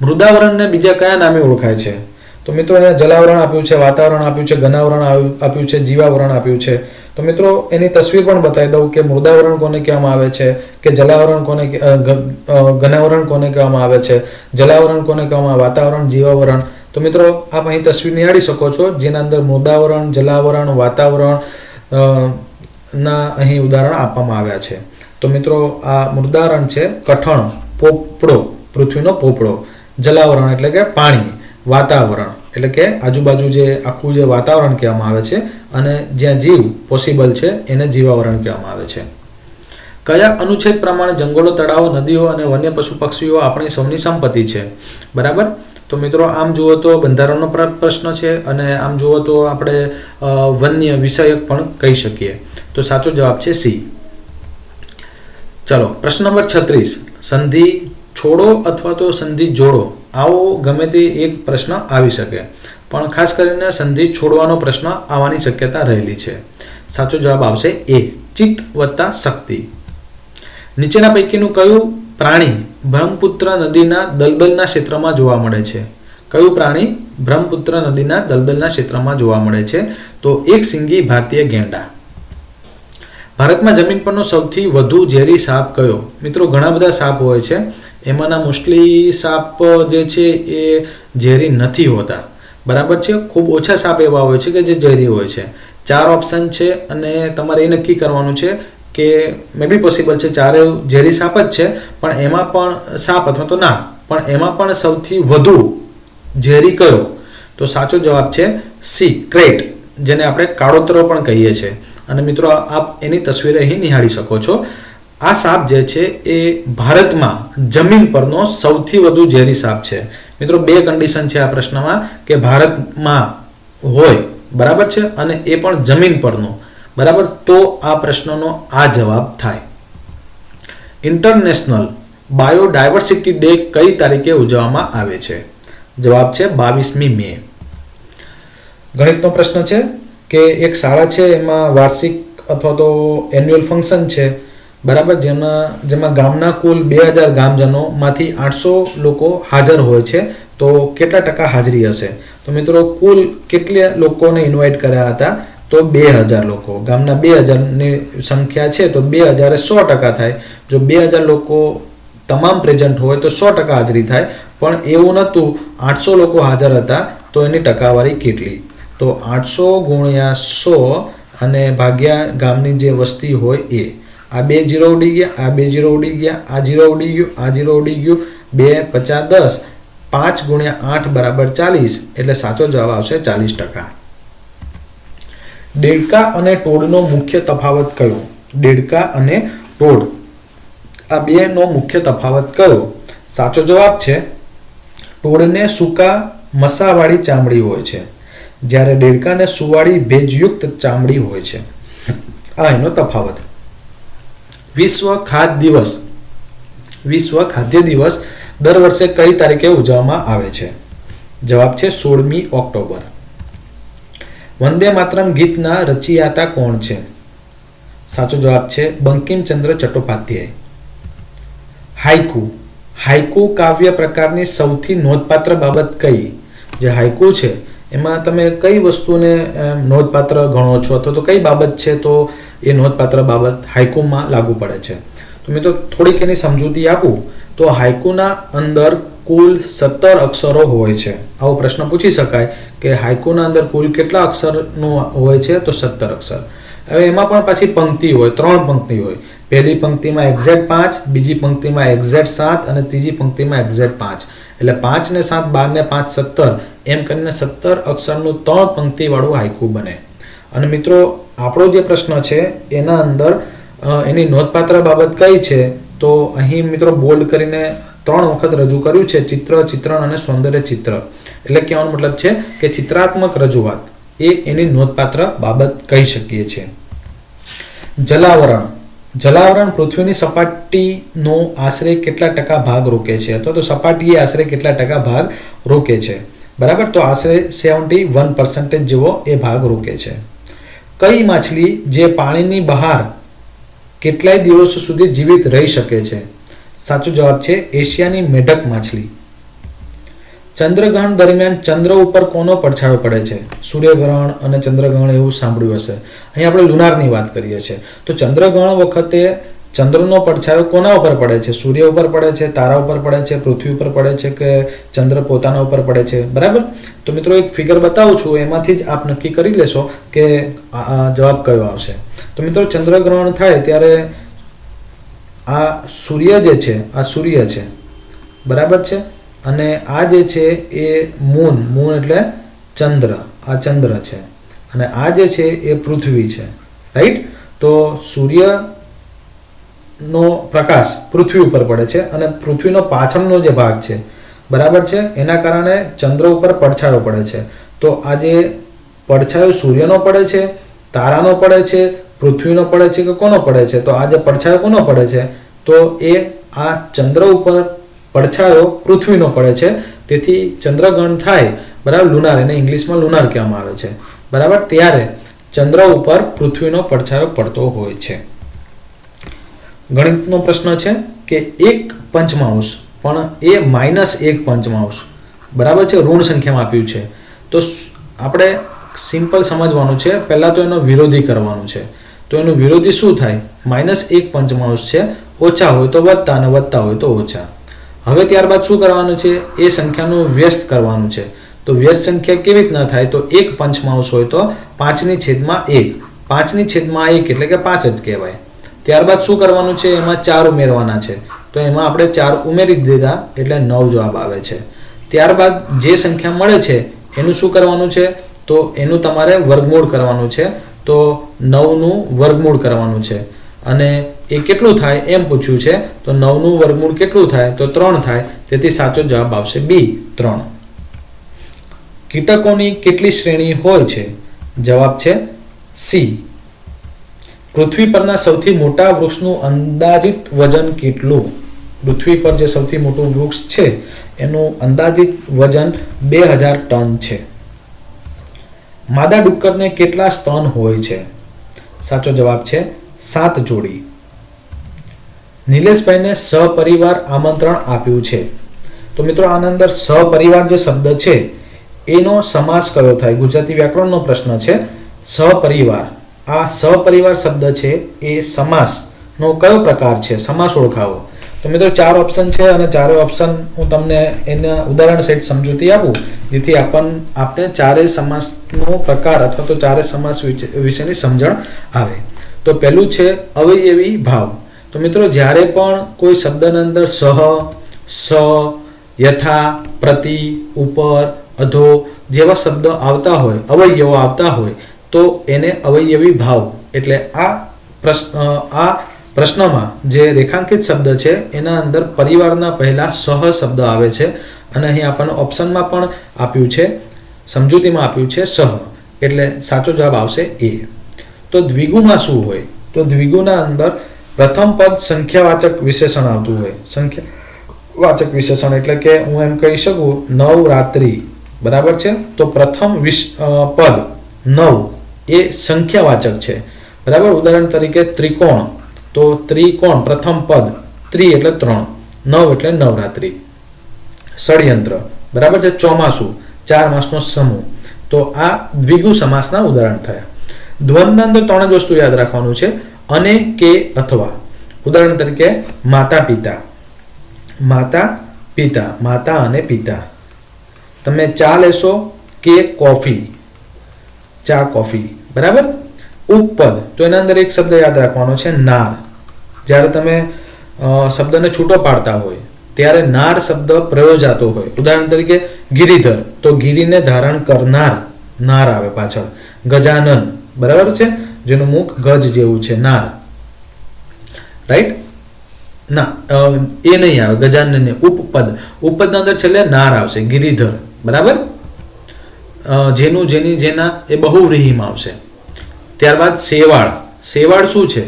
મૃદાવરણને બીજા કયા નામે ઓળખાય છે? તો મિત્રો અહીંયા જલાવરણ આપ્યું છે, વાતાવરણ આપ્યું છે, ઘનાવરણ આપ્યું છે, જીવાવરણ આપ્યું છે. તો મિત્રો એની તસવીર પણ બતાવી દઉં કે મૃદાવરણ કોને કહેવામાં આવે છે, કે જલાવરણ કોને, ઘનાવરણ કોને કહેવામાં આવે છે, જલાવરણ કોને કહેવામાં આવે, વાતાવરણ, જીવાવરણ. તો મિત્રો આપ અહીં તસવીર નિહાળી શકો છો જેના અંદર મૃદાવરણ, જલાવરણ, વાતાવરણ ના અહીં ઉદાહરણ આપવામાં આવ્યા છે. તો મિત્રો આ મૃદાવરણ છે કઠણ, પોપડો, પૃથ્વીનો પોપડો. જલાવરણ એટલે કે પાણી, વાતાવરણ એટલે કે આજુબાજુ જે આખું જે વાતાવરણ કહેવામાં આવે છે, અને જ્યાં જીવ પોસિબલ છે એને જીવાવરણ કહેવામાં આવે છે. કયા અનુચ્છેદ પ્રમાણે જંગલો, તળાવો, નદીઓ અને વન્ય પશુ પક્ષીઓ આપણી સૌની સંપત્તિ છે? બરાબર. તો મિત્રો આમ જુઓ તો બંધારણનો પ્રશ્ન છે અને આમ જુઓ તો આપણે વન્ય વિષયક પણ કહી શકીએ. તો સાચો જવાબ છે સી. ચલો પ્રશ્ન નંબર 36. સંધિ છોડો અથવા તો સંધિ જોડો, આવો ગમે તે એક પ્રશ્ન આવી શકે. પણ ખાસ કરીને સંધિ છોડવાનો પ્રશ્ન આવવાની શક્યતા રહેલી છે. સાચો જવાબ આવશે એ, ચિત્ત વત્તા શક્તિ. નીચેના પૈકીનું કયું પ્રાણી બ્રહ્મપુત્ર નદીના દલદલના ક્ષેત્રમાં જોવા મળે છે? કયું પ્રાણી બ્રહ્મપુત્ર નદીના દલદલના ક્ષેત્રમાં જોવા મળે છે? તો એક સિંગી ભારતીય ગેંડા. ભારતમાં જમીન પરનો સૌથી વધુ ઝેરી સાપ કયો? મિત્રો ઘણા બધા સાપ હોય છે, એમાંના મોસ્ટલી સાપ જે છે એ ઝેરી નથી હોતા. બરાબર છે, ખૂબ ઓછા સાપ એવા હોય છે કે જે ઝેરી હોય છે. 4 ઓપ્શન છે અને તમારે એ નક્કી કરવાનું છે કે મે બી પોસિબલ છે 4 ઝેરી સાપ જ છે, પણ એમાં પણ સાપ અથવા તો ના, પણ એમાં પણ સૌથી વધુ ઝેરી કયો? તો સાચો જવાબ છે સી, ક્રેટ, જેને આપણે કાળોતરો પણ કહીએ છીએ. અને મિત્રો આપ એની તસવીર અહીં નિહાળી શકો છો. આ સાપ જે છે એ ભારતમાં જમીન પરનો સૌથી વધુ ઝેરી સાપ છે. મિત્રો 2 કન્ડિશન છે આ પ્રશ્નમાં કે ભારતમાં હોય, બરાબર છે, અને એ પણ જમીન પરનો, બરાબર, તો આ પ્રશ્નનો આ જવાબ થાય. ઇન્ટરનેશનલ બાયોડાયવર્સિટી ડે કઈ તારીખે ઉજવવામાં આવે છે? જવાબ છે 22મી મે. ગણિતનો પ્રશ્ન છે કે એક શાળા છે, એમાં વાર્ષિક અથવા તો એન્યુઅલ ફંક્શન છે, બરાબર, જેમાં ગામના કુલ 2000 ગામજનોમાંથી 800 લોકો હાજર હોય છે, તો કેટલા ટકા હાજરી હશે? તો મિત્રો કુલ કેટલા લોકોને ઇન્વાઇટ કર્યા હતા? તો 2000 લોકો. ગામના 2000ની સંખ્યા છે તો 2000 એ 100% થાય. જો 2000 લોકો તમામ પ્રેઝન્ટ હોય તો 100% હાજરી થાય, પણ એવું નહોતું, 800 લોકો હાજર હતા, તો એની ટકાવારી કેટલી? તો 800 ગુણ્યા 100 અને ભાગ્યા ગામની જે વસ્તી હોય એ. આ 2 0 ઉડી ગયા, આ 2 0 ઉડી ગયા, આ 0 ઉડી ગયું, આ 0 ઉડી ગયું, 2 50 10, 5 ગુણ્યા 8 બરાબર 40, એટલે સાચો જવાબ આવશે 40%. દેડકા અને ટોળનો મુખ્ય તફાવત કયો? દેડકા અને ટોળ, આ બેનો મુખ્ય તફાવત કયો? સાચો જવાબ છે ટોળને સૂકા મસાવાળી ચામડી હોય છે, જ્યારે દેડકાને સુવાળી ભેજયુક્ત ચામડી હોય છે. આ એનો તફાવત. વિશ્વ ખાદ્ય દિવસ દર વર્ષે કઈ તારીખે ઉજવવામાં આવે છે? જવાબ છે 16મી ઓક્ટોબર. વંદે માતરમ ગીતના રચયિતા કોણ છે? સાચો જવાબ છે બંકિમચંદ્ર ચટ્ટોપાધ્યાય. હાઇકુ કાવ્ય પ્રકારની સૌથી નોંધપાત્ર બાબત કઈ? જે હાઇકુ છે એમાં તમે કઈ વસ્તુને નોંધપાત્ર ગણો છો, અથવા તો કઈ બાબત છે તો એ નોંધપાત્ર બાબત હાઇકુમાં લાગુ પડે છે? તો મિત્રો થોડીક એની સમજૂતી આપું તો હાઇકુના અંદર કુલ 17 અક્ષરો હોય છે. આવો પ્રશ્ન પૂછી શકાય કે હાઇકુના અંદર કુલ કેટલા અક્ષરનું હોય છે? તો 17 અક્ષર. હવે એમાં પણ પાછી પંક્તિ હોય, 3 પંક્તિ હોય. પહેલી પંક્તિમાં એક્ઝેક્ટ 5, બીજી પંક્તિમાં એક્ઝેક્ટ 7 અને ત્રીજી પંક્તિમાં એક્ઝેક્ટ 5. એટલે 5 ને 7 12 ને 5 17, એમ કરીને 17 અક્ષરનું 3 પંક્તિવાળું હાઇકુ બને. અને મિત્રો આપણો જે પ્રશ્ન છે એના અંદર એની નોંધપાત્ર બાબત કઈ છે? તો અહીં મિત્રો બોલ્ડ કરીને 3 વખત રજૂ કર્યું છે, ચિત્ર, ચિત્રણ અને સૌંદર્ય ચિત્ર. એટલે કહેવાનો મતલબ છે કે ચિત્રાત્મક રજૂઆત એ એની નોંધપાત્ર બાબત કહી શકીએ છીએ. જલાવરણ પૃથ્વીની સપાટીનો આશરે કેટલા ટકા ભાગ રોકે છે? અથવા તો સપાટીએ આશરે કેટલા ટકા ભાગ રોકે છે? બરાબર, તો આશરે 71% જેવો એ ભાગ રોકે છે. કઈ માછલી જે પાણીની બહાર કેટલાય દિવસો સુધી જીવિત રહી શકે છે? સાચો જવાબ છે એશિયાની મેઢક માછલી. ચંદ્રગ્રહણ દરમિયાન ચંદ્ર ઉપર કોનો પડછાયો પડે છે? સૂર્યગ્રહણ અને ચંદ્રગ્રહણ એવું સાંભળ્યું હશે. અહીં આપણે લુનારની વાત કરીએ છીએ. તો ચંદ્રગ્રહણ વખતે ચંદ્રનો પડછાયો કોના ઉપર પડે છે? સૂર્ય ઉપર પડે છે, તારા ઉપર પડે છે, પૃથ્વી ઉપર પડે છે કે ચંદ્ર પોતાના ઉપર પડે છે? બરાબર. તો મિત્રો એક ફિગર બતાવું છું, એમાંથી જ આપ નક્કી કરી લેશો કે જવાબ કયો આવશે. તો મિત્રો ચંદ્રગ્રહણ થાય ત્યારે આ સૂર્ય જે છે, આ સૂર્ય છે, બરાબર છે, અને આ જે છે એ મૂન એટલે ચંદ્ર, આ ચંદ્ર છે, અને આ જે છે એ પૃથ્વી છે, રાઈટ. તો સૂર્યનો પ્રકાશ પૃથ્વી ઉપર પડે છે અને પૃથ્વીનો પાછળનો જે ભાગ છે, બરાબર છે, એના કારણે ચંદ્ર ઉપર પડછાયો પડે છે. તો આ જે પડછાયો સૂર્યનો પડે છે, તારાનો પડે છે, પૃથ્વીનો પડે છે કે કોનો પડે છે? તો આ જે પડછાયો કોનો પડે છે? તો એ આ ચંદ્ર ઉપર પડછાયો પૃથ્વીનો પડે છે. તેથી ચંદ્રગ્રહણ થાય બરાબર, લુનાર, એને ઇંગ્લિશમાં લુનાર કહેવામાં આવે છે, બરાબર, ત્યારે ચંદ્ર ઉપર પૃથ્વીનો પડછાયો પડતો હોય છે. ગણિતનો પ્રશ્ન છે કે 1 પંચમાંશ પણ એ -1 પંચમાંશ, બરાબર છે, ઋણ સંખ્યામાં આપ્યું છે. તો આપણે સિમ્પલ સમજવાનું છે, પહેલા તો એનો વિરોધી કરવાનું છે. તો એનું વિરોધી શું થાય? -1 પંચમાંશ છે, ઓછા હોય તો વત્તા અને વત્તા હોય તો ઓછા. હવે ત્યારબાદ શું કરવાનું છે? એ સંખ્યાનું વ્યસ્ત કરવાનું છે. તો વ્યસ્ત સંખ્યા કેવી રીતના થાય? તો 1 પંચમાંશ હોય તો 5/1, 5/1 એટલે કે 5 જ કહેવાય. ત્યારબાદ શું કરવાનું છે? એમાં 4 ઉમેરવાના છે. તો એમાં આપણે 4 ઉમેરી દીધા એટલે 9 જવાબ આવે છે. ત્યારબાદ જે સંખ્યા મળે છે એનું શું કરવાનું છે? તો એનું તમારે વર્ગમૂળ કરવાનું છે. તો 9 નું વર્ગમૂળ કરવાનું છે અને એ કેટલું થાય એમ પૂછ્યું છે. તો 9 નું વર્ગમૂળ કેટલું થાય? તો 3 થાય. તેથી સાચો જવાબ આવશે B, 3. કીટકોની કેટલી શ્રેણી હોય છે? જવાબ છે C. પૃથ્વી પરના સૌથી મોટા વૃક્ષનું અંદાજિત વજન કેટલું? પૃથ્વી પર જે સૌથી મોટું વૃક્ષ છે એનું અંદાજિત વજન 2000 ટન છે. માદા ડુક્કરને કેટલા સ્તન હોય છે? સાચો જવાબ છે 7 જોડી. નિલેશભાઈને સહપરિવાર આમંત્રણ આપ્યું છે. તો મિત્રો આના અંદર સહપરિવાર જે શબ્દ છે એનો સમાસ કયો થાય? ગુજરાતી વ્યાકરણનો પ્રશ્ન છે. સહપરિવાર, આ સહપરિવાર શબ્દ છે એ સમાસનો કયો પ્રકાર છે? સમાસ ઓળખાવો. તો મિત્રો 4 ઓપ્શન છે અને ચારે ઓપ્શન હું તમને એના ઉદાહરણ સહિત સમજૂતી આપું જેથી આપણે ચારે સમાસનો પ્રકાર અથવા તો ચારે સમાસ વિશેની સમજણ આવે. તો પહેલું છે અવયવી ભાવ. તો મિત્રો જ્યારે પણ કોઈ શબ્દના અંદર સહ, સ, યથા, પ્રતિ, ઉપર, અધો જેવા શબ્દો આવતા હોય, અવયવો આવતા હોય તો એને અવયવી ભાવ એટલે આ પ્રશ્નમાં જે રેખાંકિત શબ્દ છે એના અંદર પરિવારના પહેલા સહ શબ્દ આવે છે અને અહીં આપણને ઓપ્શનમાં પણ આપ્યું છે, સમજૂતીમાં આપ્યું છે સહ, એટલે સાચો જવાબ આવશે A. તો દ્વિગુમાં શું હોય? તો દ્વિગુના અંદર પ્રથમ પદ સંખ્યાવાચક વિશેષણ આવતું હોય. સંખ્યાવાચક વિશેષણ એટલે કે હું એમ કહી શકું નવરાત્રિ, બરાબર છે. તો પ્રથમ પદ 9 એ સંખ્યાવાચક છે, બરાબર. ઉદાહરણ તરીકે ત્રિકોણ, તો ત્રિકોણ પ્રથમ પદ 3 એટલે 3, 9 એટલે નવરાત્રિ. ષડયંત્ર, બરાબર છે. ચોમાસું, 4 માસનો સમૂહ. તો આ દ્વિગુ સમાસના ઉદાહરણ થયા. દ્વંદના અંદર 3 જ વસ્તુ યાદ રાખવાનું છે, અને, કે, અથવા. ઉદાહરણ તરીકે માતા પિતા, માતા પિતા, માતા અને પિતા. તમે ચા લેશો કે કોફી, ચા કોફી, બરાબર. ઉપપદ, તો એના અંદર એક શબ્દ યાદ રાખવાનો છે નાર. જ્યારે તમે શબ્દને છૂટો પાડતા હોય ત્યારે નાર શબ્દ પ્રયોજાતો હોય. ઉદાહરણ તરીકે ગિરિધર, તો ગિરિને ધારણ કરનાર, નાર આવે પાછળ. ગજાનન, બરાબર છે, જેનું મુખ ગજ જેવું છે, નાર, રાઈટ. ના, એ નહીં આવે, ગજાનન. ઉપપદ, ઉપપદના અંદર છેલ્લે નાર આવશે, ગિરિધર, બરાબર. જેનું, જેની, જેના એ બહુવ્રીહિમાં આવશે. ત્યારબાદ શેવાળ. શેવાળ શું છે?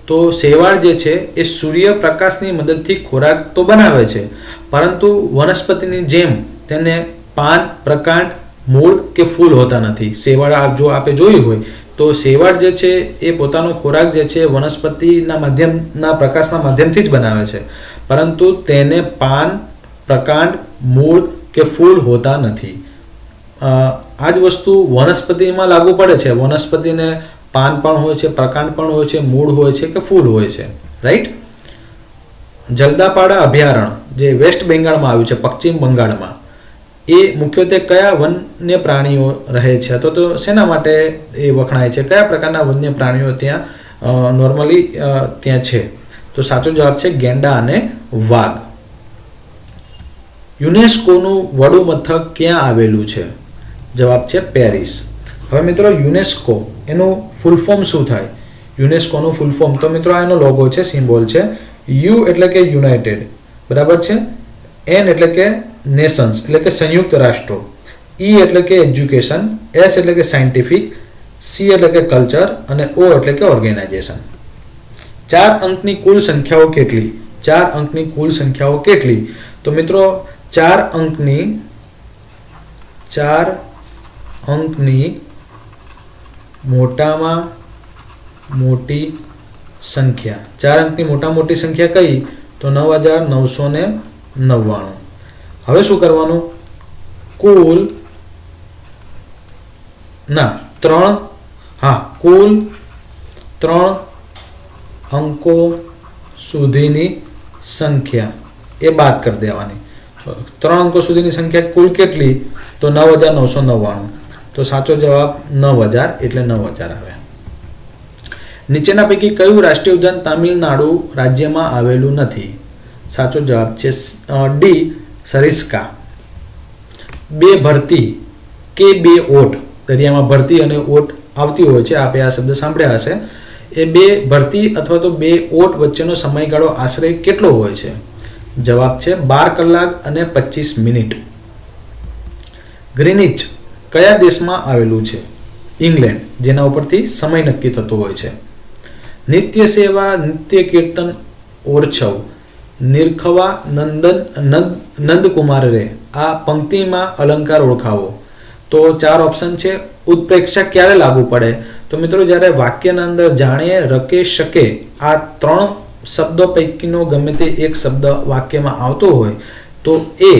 તો શેવાળ જે છે એ સૂર્યપ્રકાશની મદદથી ખોરાક તો બનાવે છે પરંતુ વનસ્પતિની જેમ તેને પાન, પ્રકાંડ, મૂળ કે ફૂલ હોતા નથી. શેવાળ જો આપણે જોયું હોય તો શેવાળ જે છે એ પોતાનો ખોરાક જે છે વનસ્પતિના માધ્યમના પ્રકાશના માધ્યમથી જ બનાવે છે પરંતુ તેને પાન, પ્રકાંડ, મૂળ કે ફૂલ હોતા નથી. આ જ વસ્તુ વનસ્પતિમાં લાગુ પડે છે. વનસ્પતિને પાન પણ હોય છે, પ્રકાંડ પણ હોય છે, મૂળ હોય છે કે ફૂલ હોય છે, રાઈટ. જલદાપાડા અભયારણ્ય જે વેસ્ટ બેંગાળમાં આવ્યું છે, પશ્ચિમ બંગાળમાં, એ મુખ્યત્વે કયા વન્ય પ્રાણીઓ રહે છે? તો શેના માટે એ વખણાય છે? કયા પ્રકારના વન્ય પ્રાણીઓ ત્યાં નોર્મલી ત્યાં છે? તો સાચો જવાબ છે ગેંડા અને વાઘ. યુનેસ્કોનું વડું મથક ક્યાં આવેલું છે? જવાબ છે પેરિસ. હવે મિત્રો યુનેસ્કો એનું ફૂલ ફોર્મ શું થાય? યુનેસ્કોનું ફૂલ ફોર્મ, તો મિત્રો આ એનો લોગો છે, સિમ્બોલ છે. યુ એટલે કે યુનાઇટેડ, બરાબર છે. એન એટલે કે નેશન્સ એટલે કે સંયુક્ત રાષ્ટ્રો. ઈ એટલે કે એજ્યુકેશન, એસ એટલે કે સાયન્ટિફિક, સી એટલે કે કલ્ચર અને ઓ એટલે કે ઓર્ગેનાઇઝેશન. 4 અંકની કુલ સંખ્યાઓ કેટલી? 4 અંકની કુલ સંખ્યાઓ કેટલી? તો મિત્રો 4 અંકની 4 અંકની મોટામાં મોટી સંખ્યા. 4 અંકની મોટા મોટી સંખ્યા કઈ? તો 9999. હવે શું કરવાનું? કુલ 3 અંકો સુધીની સંખ્યા એ બાદ કરી દેવાની. 3 અંકો સુધીની સંખ્યા કુલ કેટલી? તો 9999. તો સાચો જવાબ 9000 એટલે 9000 આવે. નીચેના પૈકી કયું રાષ્ટ્રીય ઉદ્યાન તામિલનાડુ રાજ્યમાં આવેલું નથી? સાચો જવાબ છે ડી સરિસ્કા. 2 ભરતી કે 2 ઓટ, દરિયામાં ભરતી અને ઓટ આવતી હોય છે, આપે આ શબ્દ સાંભળ્યા હશે. એ 2 ભરતી અથવા તો 2 ઓટ વચ્ચેનો સમયગાળો આશરે કેટલો હોય છે? જવાબ છે 12 કલાક અને 25 મિનિટ. ગ્રીનિચ કયા દેશમાં આવેલું છે? ઇંગ્લેન્ડ, જેના ઉપરથી સમય નક્કી થતો હોય છે. નિત્ય સેવા નિત્ય કીર્તન ઓરછવ નિરખવા નંદકુમાર રે. આ પંક્તિમાં અલંકાર ઓળખાવો. તો 4 ઓપ્શન છે. ઉત્પ્રેક્ષા ક્યારે લાગુ પડે? તો મિત્રો જ્યારે વાક્યના અંદર જાણે, રકે, શકે આ 3 શબ્દો પૈકીનો ગમે તે એક શબ્દ વાક્યમાં આવતો હોય તો એ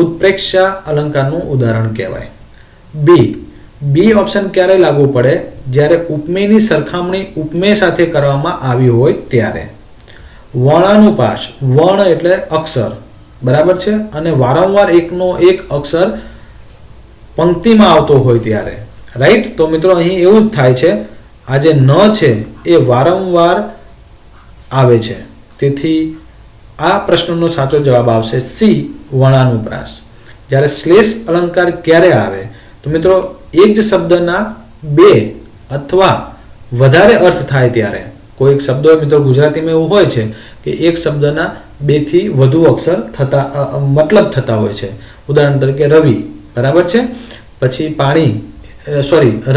ઉત્પ્રેક્ષા અલંકારનું ઉદાહરણ કહેવાય. બી ઓપ્શન ક્યારે લાગુ પડે? જ્યારે ઉપમેયની સરખામણી ઉપમેય સાથે કરવામાં આવી હોય ત્યારે. વર્ણાનુપ્રાસ, વર્ણ એટલે અક્ષર, બરાબર છે, અને વારંવાર એકનો એક અક્ષર પંક્તિમાં આવતો હોય ત્યારે, રાઈટ. તો મિત્રો અહીં એવું જ થાય છે, આ જે ન છે એ વારંવાર આવે છે, તેથી આ પ્રશ્નનો સાચો જવાબ આવશે સી વર્ણાનુપ્રાસ. જ્યારે શ્લેષ અલંકાર ક્યારે આવે? તો મિત્રો એક જ શબ્દના 2 અથવા વધારે અર્થ થાય ત્યારે. કોઈ એક શબ્દ મિત્રો ગુજરાતીમાં એવું હોય છે કે એક શબ્દના 2 થી વધુ અક્ષર મતલબ થતા હોય છે. ઉદાહરણ તરીકે રવિ, બરાબર છે, પછી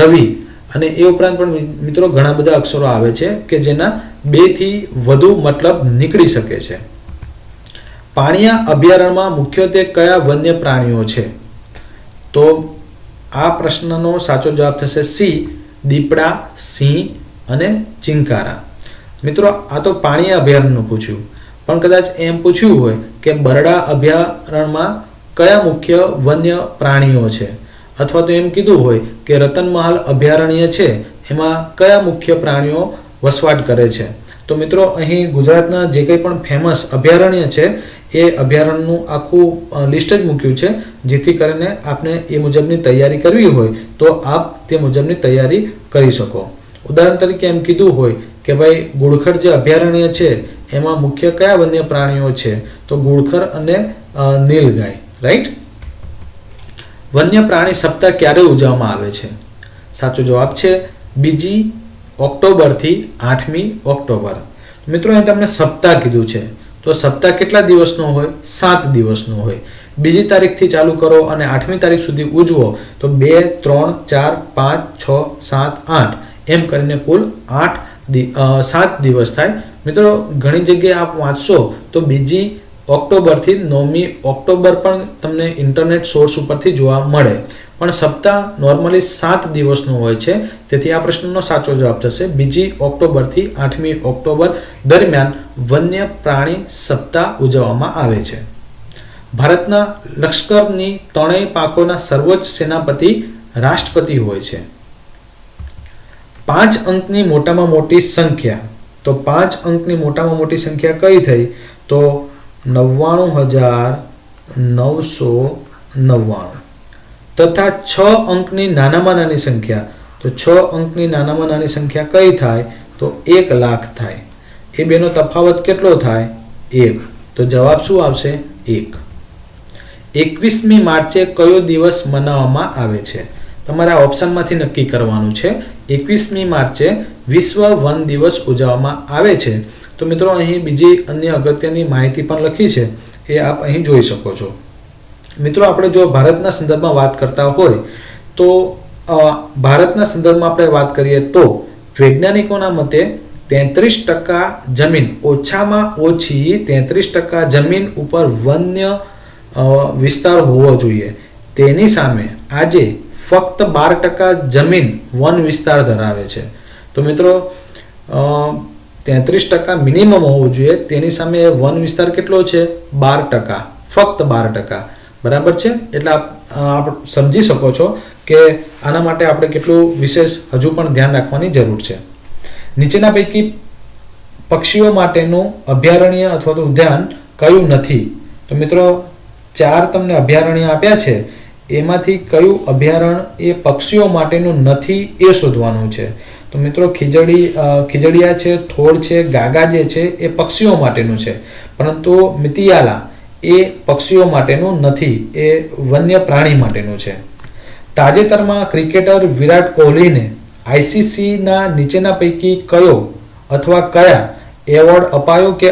રવિ, અને એ ઉપરાંત પણ મિત્રો ઘણા બધા અક્ષરો આવે છે કે જેના 2 થી વધુ મતલબ નીકળી શકે છે. પાણિયા અભયારણ્યમાં મુખ્યત્વે કયા વન્ય પ્રાણીઓ છે? તો આ પ્રશ્નનો સાચો જવાબ થશે સી દીપડા, સિંહ અને ચિંકારા. મિત્રો આ તો પાણિયા અભયારણ્યનું પૂછ્યું, પણ કદાચ એમ પૂછ્યું હોય કે બરડા અભયારણ્યમાં કયા મુખ્ય વન્ય પ્રાણીઓ છે, અથવા તો એમ કીધું હોય કે રતનમહાલ અભયારણ્ય છે એમાં કયા મુખ્ય પ્રાણીઓ વસવાટ કરે છે, તો મિત્રો અહીં ગુજરાતના જે કંઈ પણ ફેમસ અભયારણ્ય છે એ અભયારણ્યનું આખું લિસ્ટ જ મૂક્યું છે, જેથી કરીને આપને એ મુજબની તૈયારી કરવી હોય તો આપ તે મુજબની તૈયારી કરી શકો. ઉદાહરણ તરીકે એમ કીધું હોય કે ભાઈ ગુડખર જે અભયારણ્ય છે એમાં મુખ્ય કયા વન્ય પ્રાણીઓ છે? તો ગુડખર અને નીલગાય, રાઈટ. વન્ય પ્રાણી સપ્તાહ ક્યારે ઉજવવામાં આવે છે? સાચો જવાબ છે 2 ઓક્ટોબરથી 8મી ઓક્ટોબર. મિત્રો અહીં તમને સપ્તાહ કીધું છે, તો સપ્તાહ કેટલા દિવસનો હોય? 7 દિવસનો હોય. 2જી તારીખથી ચાલુ કરો અને 8મી તારીખ સુધી ઉજવો તો 2, 3, 4, 5, 6, 7, 8 એમ કરીને કુલ 7 દિવસ થાય. મિત્રો ઘણી જગ્યાએ આપ વાંચશો તો 2 ઓક્ટોબરથી 9મી ઓક્ટોબર પણ તમને ઇન્ટરનેટ સોર્સ ઉપરથી જોવા મળે, પણ સપ્તાહ નોર્મલી 7 દિવસનો હોય છે, તેથી આ પ્રશ્નનો સાચો જવાબ થશે 2 ઓક્ટોબરથી 8મી ઓક્ટોબર દરમિયાન વન્ય પ્રાણી સપ્તાહ ઉજવવામાં આવે છે. ભારતના લશ્કરની 3 પાંખોના સર્વોચ્ચ સેનાપતિ રાષ્ટ્રપતિ હોય છે. 5 અંકની મોટામાં મોટી સંખ્યા, તો 5 અંકની મોટામાં મોટી સંખ્યા કઈ થઈ? તો 99,999. તથા 6 અંકની નાનામાં નાની સંખ્યા, તો 6 અંકની નાનામાં નાની સંખ્યા કઈ થાય? તો 1 લાખ થાય. એ બેનો તફાવત કેટલો થાય? 1. તો જવાબ શું આવશે? 1. 21મી માર્ચે કયો દિવસ મનાવવામાં આવે છે? તમારા ઓપ્શનમાંથી નક્કી કરવાનું છે. 21મી માર્ચે વિશ્વ વન દિવસ ઉજવવામાં આવે છે. તો મિત્રો અહીં બીજી અન્ય અગત્યની માહિતી પણ લખી છે, એ આપ અહીં જોઈ શકો છો. મિત્રો આપણે જો ભારતના સંદર્ભમાં વાત કરતા હોય તો ભારતના સંદર્ભમાં આપણે વાત કરીએ તો વૈજ્ઞાનિકોના મતે 33% જમીન, ઓછામાં ઓછી 33% જમીન ઉપર વન્ય વિસ્તાર હોવો જોઈએ. તેની સામે આજે ફક્ત 12% જમીન વન વિસ્તાર ધરાવે છે. તો મિત્રો 33% મિનિમમ હોવું જોઈએ, તેની સામે વન વિસ્તાર કેટલો છે? 12%, ફક્ત 12%. બરાબર છે. એટલે આપ સમજી શકો છો કે આના માટે આપણે કેટલું વિશેષ હજુ પણ ધ્યાન રાખવાની જરૂર છે. નીચેના પૈકી પક્ષીઓ માટેનું અભયારણ્ય અથવા તો ઉદ્યાન કયું નથી? તો મિત્રો 4 તમને અભયારણ્ય આપ્યા છે, એમાંથી કયું અભયારણ્ય એ પક્ષીઓ માટેનું નથી એ શોધવાનું છે. તો મિત્રો ખીજડીયા છે, થોડ છે, ગાગા જે છે એ પક્ષીઓ માટેનું છે, પરંતુ મિતિયાલા એ પક્ષીઓ માટેનું નથી, એ વન્ય પ્રાણી માટેનું છે. તાજેતરમાં ક્રિકેટર વિરાટ કોહલીને આઈસીસીના નીચેના પૈકી કયો અથવા કયા એવોર્ડ અપાયો કે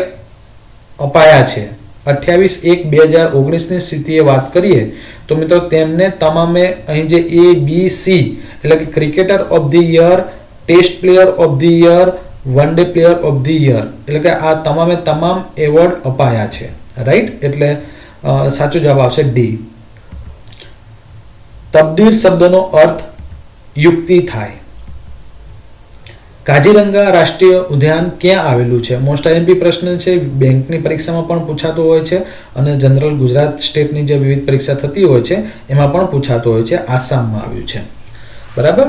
અપાયા છે? 28/1/2019ની સ્થિતિએ વાત કરીએ તો મિત્રો તેમને તમામે અહીં જે ABC એટલે કે cricketer of the year, test player of the year, one day player of the year એટલે કે આ તમામે તમામ એવોર્ડ અપાયા છે. રાઈટ. એટલે સાચો જવાબ આવશે ડી. તબદીર શબ્દનો અર્થ યુક્તિ થાય. કાજીરંગા રાષ્ટ્રીય ઉદ્યાન ક્યાં આવેલું છે? મોસ્ટ આઈએમપી પ્રશ્ન છે, બેંકની પરીક્ષામાં પણ પૂછાતો હોય છે અને જનરલ ગુજરાત સ્ટેટની જે વિવિધ પરીક્ષા થતી હોય છે એમાં પણ પૂછાતો હોય છે. આસામમાં આવ્યું છે. બરાબર.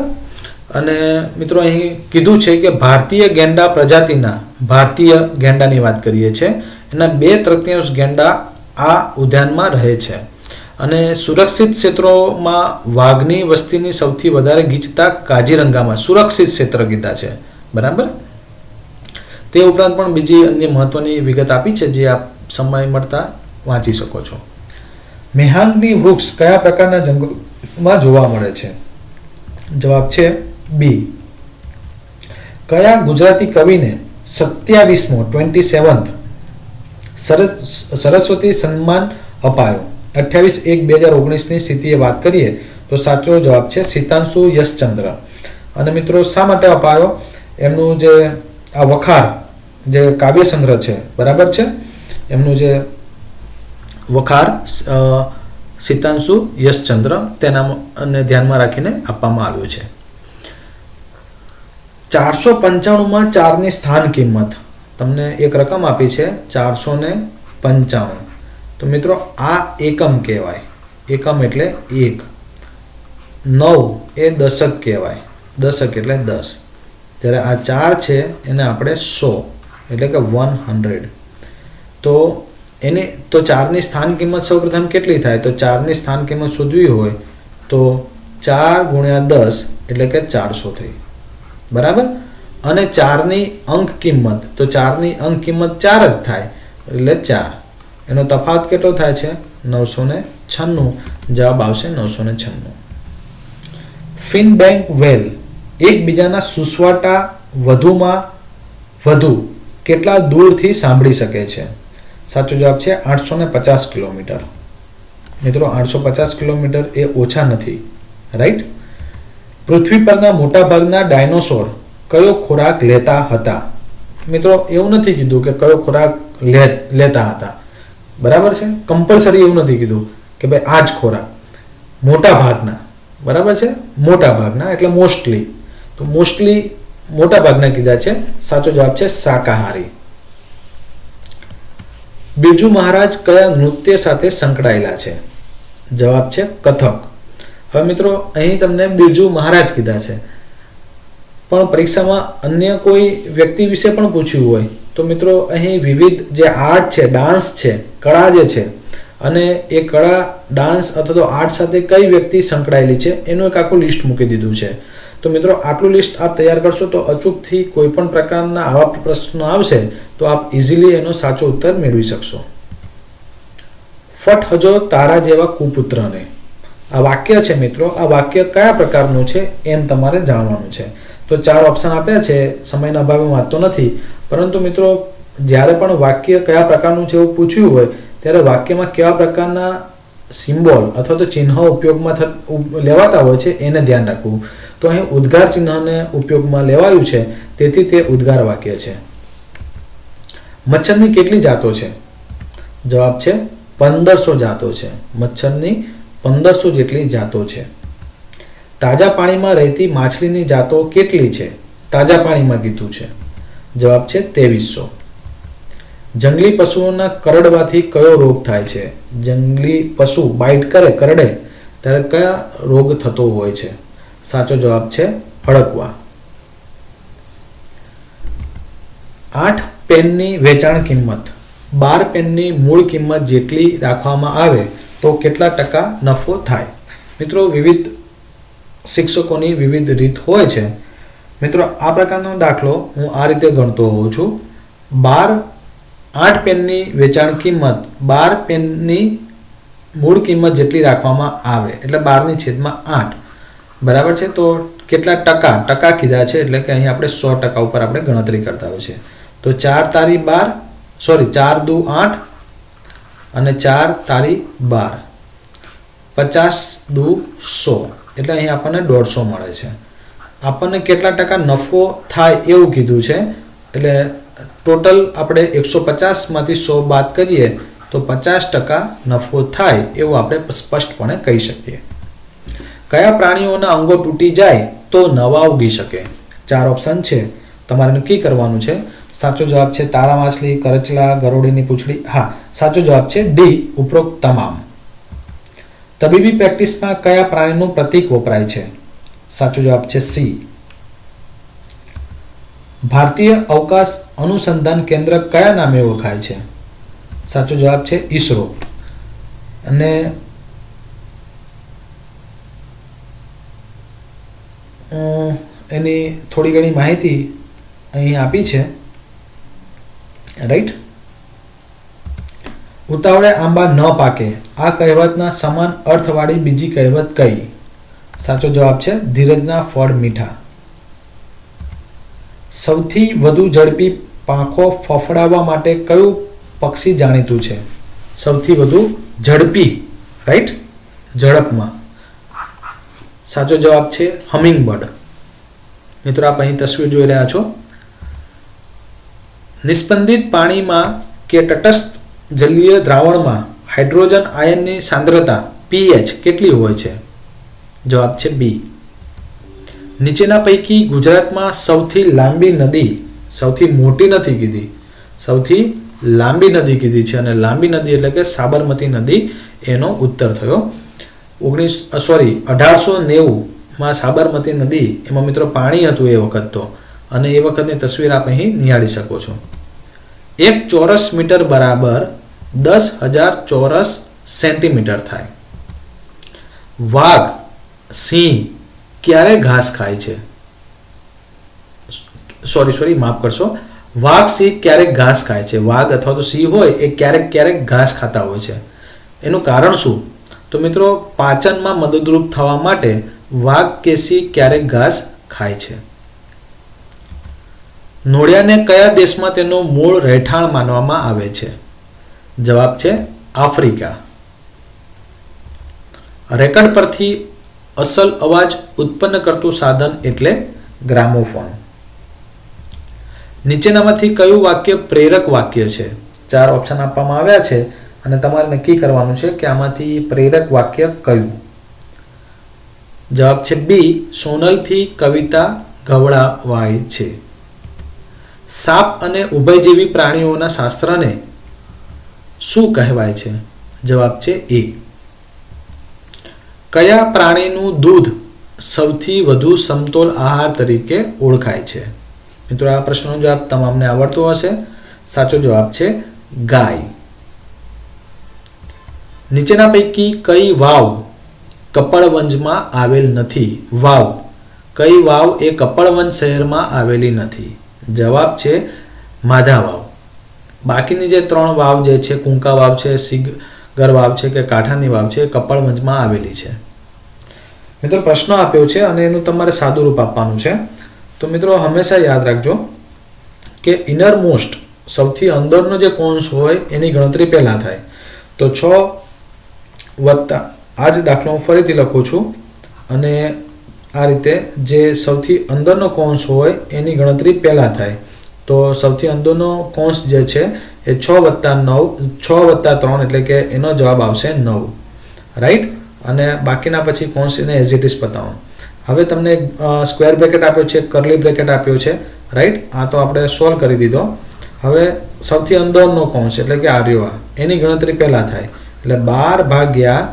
અને મિત્રો અહીં કીધું છે કે ભારતીય ગેંડા પ્રજાતિના, ભારતીય ગેંડાની વાત કરીએ છીએ, એના 2/3 ગેંડા આ ઉદ્યાનમાં રહે છે. અને સુરક્ષિત ક્ષેત્રોમાં વાઘની વસ્તીની સૌથી વધારે ગીચતા કાજીરંગામાં સુરક્ષિત ક્ષેત્ર કીધા છે. બરાબર. તે ઉપરાંત પણ બીજી અન્ય મહત્વની વિગત આપી છે જે આપ સમય મળતા વાંચી શકો છો. મેહાંગની વૃક્ષ કયા પ્રકારના જંગલોમાં જોવા મળે છે? જવાબ છે બી. કયા ગુજરાતી કવિને 27th સરસ્વતી સન્માન અપાયો? 28/1/2019ની સ્થિતિએ વાત કરીએ તો સાચો જવાબ છે સિતાંશુ યશચંદ્ર. અને મિત્રો શા માટે અપાયો? એમનું જે આ વખાર જે કાવ્ય સંગ્રહ છે, બરાબર છે, એમનું જે વખાર સિતાંશુ યશચંદ્ર તેનાને ધ્યાનમાં રાખીને આપવામાં આવ્યું છે. 495માં 4ની સ્થાન કિંમત તમને એક રકમ આપી છે 495. તો મિત્રો આ એકમ કહેવાય. એકમ એટલે 1. 9 એ દશક કહેવાય. દશક એટલે 10. જ્યારે આ 4 છે એને આપણે 100 એટલે કે 100. તો 4ની સ્થાન કિંમત સૌપ્રથમ કેટલી થાય? તો 4ની સ્થાન કિંમત શોધવી હોય તો 4 × 10 એટલે કે 400 થઈ. બરાબર. અને 4ની અંક કિંમત, તો 4ની અંક કિંમત 4 જ થાય એટલે 4. એનો તફાવત કેટલો થાય છે? 996. જવાબ આવશે 996. ફિનબેંક વેલ એકબીજાના સુસવાટા વધુમાં વધુ કેટલા દૂરથી સાંભળી શકે છે? સાચો જવાબ છે 850 કિલોમીટર. મિત્રો 850 કિલોમીટર એ ઓછા નથી. રાઈટ. પૃથ્વી પરના મોટાભાગના ડાયનોસોર કયો ખોરાક લેતા હતા? મિત્રો એવું નથી કીધું કે કયો ખોરાક લેતા હતા. બરાબર છે. કમ્પલસરી એવું નથી કીધું કે ભાઈ આ જ ખોરાક. મોટા ભાગના. બરાબર છે. મોટા ભાગના એટલે મોસ્ટલી. તો મોસ્ટલી મોટા ભાગના કીધા છે. સાચો જવાબ છે શાકાહારી. બિરજુ મહારાજ કયા નૃત્ય સાથે સંકળાયેલા છે? જવાબ છે કથક. હવે મિત્રો અહીં તમને બિરજુ મહારાજ કીધા છે, પણ પરીક્ષામાં અન્ય કોઈ વ્યક્તિ વિશે પણ પૂછ્યું હોય તો મિત્રો અહીં વિવિધ જે આર્ટ છે, ડાન્સ છે, કળા જે છે, અને એ કળા, ડાન્સ અથવા તો આર્ટ સાથે કઈ વ્યક્તિ સંકળાયેલી છે એનું એક આખું લિસ્ટ મૂકી દીધું છે. તો મિત્રો આટલું લિસ્ટ આપ તૈયાર કરશો તો અચૂકથી કોઈ પણ પ્રકારના આવા પ્રશ્નો આવશે તો આપ ઇઝીલી એનો સાચો ઉત્તર મેળવી શકશો. ફટ હજો તારા જેવા કુપુત્રને. આ વાક્ય છે મિત્રો, આ વાક્ય કયા પ્રકારનું છે એમ તમારે જાણવાનું છે. તો 4 ઓપ્શન આપ્યા છે, સમયના અભાવે વાંચતો નથી, પરંતુ મિત્રો જ્યારે પણ વાક્ય કયા પ્રકારનું છે એવું પૂછ્યું હોય ત્યારે વાક્યમાં કેવા પ્રકારના સિમ્બોલ અથવા તો ચિહ્નો ઉપયોગમાં લેવાતા હોય છે એને ધ્યાન રાખવું. તો અહીં ઉદ્ગાર ચિહ્નને ઉપયોગમાં લેવાયું છે, તેથી તે ઉદ્ગાર વાક્ય છે. મચ્છરની કેટલી જાતો છે? જવાબ છે 1500 જાતો છે. મચ્છરની 1500 જેટલી જાતો છે. તાજા પાણીમાં રહેતી માછલીની જાતો કેટલી છે? તાજા પાણીમાં કીધું છે. જવાબ છે 2300. જંગલી પશુઓના કરડવાથી કયો રોગ થાય છે? જંગલી પશુ બાઇટ કરે, કરડે ત્યારે કયા રોગ થતો હોય છે? સાચો જવાબ છે હડકવા. 8 પેનની વેચાણ કિંમત 12 પેનની મૂળ કિંમત જેટલી રાખવામાં આવે તો કેટલા ટકા નફો થાય? મિત્રો, વિવિધ શિક્ષકોની વિવિધ રીત હોય છે. મિત્રો, આ પ્રકારનો દાખલો હું આ રીતે ગણતો હોઉં છું. 8 પેનની વેચાણ કિંમત 12 પેનની મૂળ કિંમત જેટલી રાખવામાં આવે એટલે 12/8 બરાબર છે. તો કેટલા ટકા કીધા છે એટલે કે અહીં આપણે 100% ઉપર આપણે ગણતરી કરતા હોય છે. તો 4 તારી 12 4 દુ 8 અને 4 તારી 12 50 દુ 100 એટલે અહીં આપણને 150 મળે છે. આપણને કેટલા ટકા નફો થાય એવું કીધું છે એટલે ટોટલ આપણે 150 માંથી 100 બાદ કરીએ તો 50% નફો થાય એવું આપણે સ્પષ્ટપણે કહી શકીએ. કયા પ્રાણીઓના અંગો તૂટી જાય તો નવા ઉગી શકે? 4 ઓપ્શન છે, તમારે નક્કી કરવાનું છે. સાચો જવાબ છે તારા માછલી, કરચલા, ગરોળીની પૂંછડી. હા, સાચો જવાબ છે ડી, ઉપરોક્ત તમામ. તબીબી પ્રેક્ટિસમાં કયા પ્રાણીનું પ્રતીક વપરાય છે? સાચો જવાબ છે સી. ભારતીય અવકાશ અનુસંધાન કેન્દ્ર કયા નામે ઓળખાય છે? સાચો જવાબ છે ઈસરો. અને એની થોડી ઘણી માહિતી અહીં આપી છે. રાઈટ. ઉતાવળે આંબા ન પાકે આ કહેવતના સમાન અર્થવાળી બીજી કહેવત કઈ? સાચો જવાબ છે ધીરજના ફળ મીઠા. સૌથી વધુ ઝડપી પાંખો ફફડાવવા માટે કયું પક્ષી જાણીતું છે? સૌથી વધુ ઝડપી, રાઈટ, ઝડપમાં. સાચો જવાબ છે હમિંગબર્ડ. મિત્રો, આપ અહીં તસવીર જોઈ રહ્યા છો. નિસ્પંદિત પાણીમાં કે તટસ્થ જલીય દ્રાવણમાં હાઇડ્રોજન આયનની સાંદ્રતા pH કેટલી હોય છે? જવાબ છે બી. નીચેના પૈકી ગુજરાતમાં સૌથી લાંબી નદી, સૌથી મોટી નથી કીધી, સૌથી લાંબી નદી કીધી છે અને લાંબી નદી એટલે કે સાબરમતી નદી એનો ઉત્તર થયો. 1890માં સાબરમતી નદી એમાં મિત્રો પાણી હતું એ વખત તો, અને એ વખતની તસવીર આપ અહીં નિહાળી શકો છો. 1 ચોરસ મીટર બરાબર 10,000 ચોરસ સેન્ટીમીટર થાય. વાઘ, સિંહ ક્યારે ઘાસ ખાય છે? માફ કરશો, વાઘ, સિંહ ક્યારેક ઘાસ ખાય છે. વાઘ અથવા તો સિંહ હોય એ ક્યારેક ઘાસ ખાતા હોય છે. એનું કારણ શું? તો મિત્રો, પાચનમાં મદદરૂપ થવા માટે વાઘ કે સિંહ ક્યારેક ઘાસ ખાય છે. નોળિયાને કયા દેશમાં તેનું મૂળ રહેઠાણ માનવામાં આવે છે? જવાબ છે આફ્રિકા. રેકર્ડ પરથી અસલ અવાજ ઉત્પન્ન કરતું સાધન એટલે ગ્રામોફોન. નીચેનામાંથી કયું વાક્ય પ્રેરક વાક્ય છે? 4 ઓપ્શન આપવામાં આવ્યા છે અને તમારે નક્કી કરવાનું છે કે આમાંથી પ્રેરક વાક્ય કયું. જવાબ છે બી, સોનલથી કવિતા ગવડાવાય છે. સાપ અને ઉભયજીવી પ્રાણીઓના શાસ્ત્રને શું કહેવાય છે? જવાબ છે એ. કયા પ્રાણીનું દૂધ સૌથી વધુ સમતોલ આહાર તરીકે ઓળખાય છે? મિત્રો, આ પ્રશ્નનો જવાબ તમામને આવડતો હશે. સાચો જવાબ છે ગાય. નીચેના પૈકી કઈ વાવ કપડવંજમાં આવેલ નથી? વાવ, કઈ વાવ એ કપડવંજ શહેરમાં આવેલી નથી? જવાબ છે માધા વાવ. બાકીની જે 3 વાવ જે છે, કુંકા વાવ છે, સિગર વાવ છે કે કાંઠાની વાવ છે, કપડવંજમાં આવેલી છે. મિત્રો, પ્રશ્ન આપ્યો છે અને એનું તમારે સાદું રૂપ આપવાનું છે. તો મિત્રો, હંમેશા યાદ રાખજો કે ઇનર મોસ્ટ, સૌથી અંદરનો જે કોન્સ હોય એની ગણતરી પહેલા થાય. તો 6 વત્તા, આ જ દાખલો હું ફરીથી લખું છું અને આ રીતે જે સૌથી અંદરનો કોન્સ હોય એની ગણતરી પહેલા થાય. તો સૌથી અંદરનો કોન્સ જે છે એ 6 વત્તા 3 એટલે કે એનો જવાબ આવશે 9, રાઈટ. અને બાકીના પછી કૌંસ એને એઝ ઇટ ઇઝ પતાવવાનું. હવે તમને સ્ક્વેર બ્રેકેટ આપ્યો છે, કરલી બ્રેકેટ આપ્યો છે, રાઈટ. આ તો આપણે સોલ્વ કરી દીધો. હવે સૌથી અંદરનો કૌંસ એટલે કે આર્યો એની ગણતરી પહેલાં થાય. એટલે 12 ભાગ્યા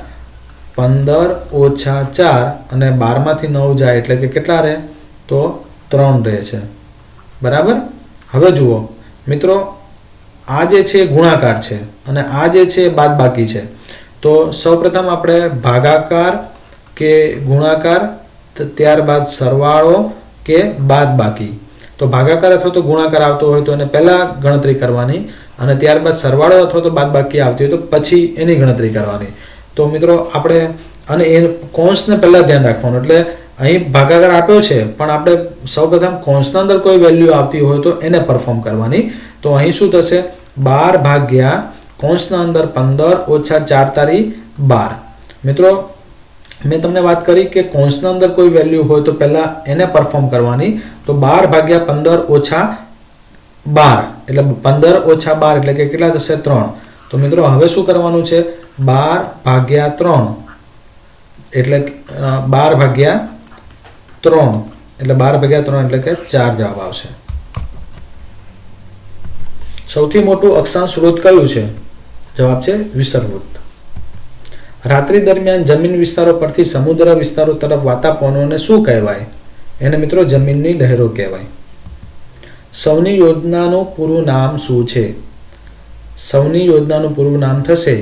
15 ઓછા 4 અને 12માંથી 9 જાય એટલે કે કેટલા રહે? તો 3 રહે છે. બરાબર. હવે જુઓ મિત્રો, આ જે છે ગુણાકાર છે અને આ જે છે બાદબાકી છે. તો સૌપ્રથમ આપણે ભાગાકાર કે ગુણાકાર, ત્યારબાદ સરવાળો કે બાદબાકી. તો ભાગાકાર અથવા તો ગુણાકાર આવતો હોય તો એને પહેલાં ગણતરી કરવાની અને ત્યારબાદ સરવાળો અથવા તો બાદબાકી આવતી હોય તો પછી એની ગણતરી કરવાની. તો મિત્રો આપણે અને એ કૌંસને પહેલાં ધ્યાન રાખવાનું. એટલે અહીં ભાગાકાર આપ્યો છે પણ આપણે સૌપ્રથમ કૌંસના અંદર કોઈ વેલ્યુ આવતી હોય તો એને પરફોર્મ કરવાની. તો અહીં શું થશે? 12 ભાગ્યા કૌંસના અંદર 15 ઓછા 4 તારી 12. મિત્રો મેં તમને વાત કરી કે કૌંસના અંદર કોઈ વેલ્યુ હોય તો પહેલાં એને પરફોર્મ કરવાની. તો 12 ભાગ્યા 15 ઓછા 12 એટલે 15 ઓછા 12 એટલે કે કેટલા થશે? 3. તો મિત્રો હવે શું કરવાનું છે? 12 ભાગ્યા 3 એટલે 12 ભાગ્યા 3 એટલે 12 ભાગ્યા 3 એટલે કે 4 જવાબ આવશે. સૌથી મોટું અક્ષાંશ વૃત્ત કયું છે? જવાબ છે વિષુવવૃત્ત. રાત્રિ દરમિયાન જમીન વિસ્તારો પરથી સમુદ્ર વિસ્તારો તરફ વાતા પવનોને શું કહેવાય? એને મિત્રો જમીનની લહેરો કહેવાય. સૌની યોજનાનું પૂરું નામ શું છે? સૌની યોજનાનું પૂરું નામ થશે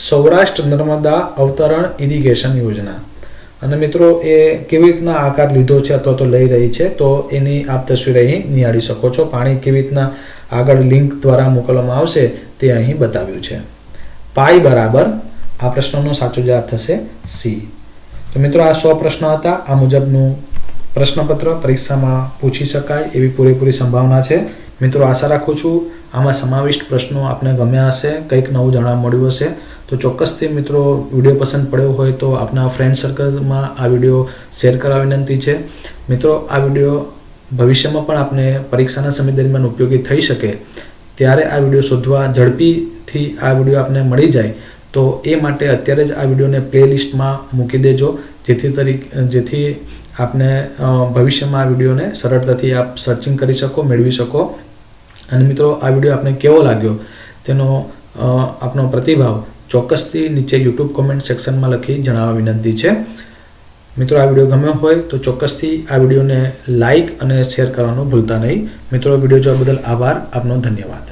સૌરાષ્ટ્ર નર્મદા અવતરણ ઇરિગેશન યોજના. અને મિત્રો એ કેવી રીતના આકાર લીધો છે અથવા તો લઈ રહી છે તો એની આપ તસવીર અહીં નિહાળી શકો છો. પાણી કેવી રીતના આગળ લિંક દ્વારા મોકલવામાં આવશે તે અહીં બતાવ્યું છે. પાઈ બરાબર આ પ્રશ્નનો સાચો જવાબ થશે સી. તો મિત્રો આ 100 પ્રશ્નો હતા. આ મુજબનું પ્રશ્નપત્ર પરીક્ષામાં પૂછી શકાય એવી પૂરેપૂરી સંભાવના છે. મિત્રો આશા રાખું છું આમાં સમાવિષ્ટ પ્રશ્નો આપને ગમ્યા હશે, કંઈક નવું જાણવા મળ્યું હશે. તો ચોક્કસથી મિત્રો વિડીયો પસંદ પડ્યો હોય તો આપના ફ્રેન્ડ સર્કલમાં આ વિડીયો શેર કરવા વિનંતી છે. મિત્રો આ વિડીયો ભવિષ્યમાં પણ આપને પરીક્ષાના સમય દરમિયાન ઉપયોગી થઈ શકે ત્યારે આ વિડીયો શોધવા ઝડપીથી આ વિડીયો આપને મળી જાય તો એ માટે અત્યારે જ આ વિડીયોને પ્લેલિસ્ટમાં મૂકી દેજો જેથી આપને ભવિષ્યમાં આ વિડીયોને સરળતાથી આપ સર્ચિંગ કરી શકો, મેળવી શકો. અને મિત્રો આ વિડીયો આપને કેવો લાગ્યો તેનો આપનો પ્રતિભાવ ચોક્કસથી નીચે યુટ્યુબ કોમેન્ટ સેક્શનમાં લખી જણાવવા વિનંતી છે. મિત્રો આ વિડીયો ગમ્યો હોય તો ચોક્કસથી આ વિડીયોને લાઇક અને શેર કરવાનું ભૂલતા નહીં. મિત્રો વિડીયો જોવા બદલ આભાર. આપનો ધન્યવાદ.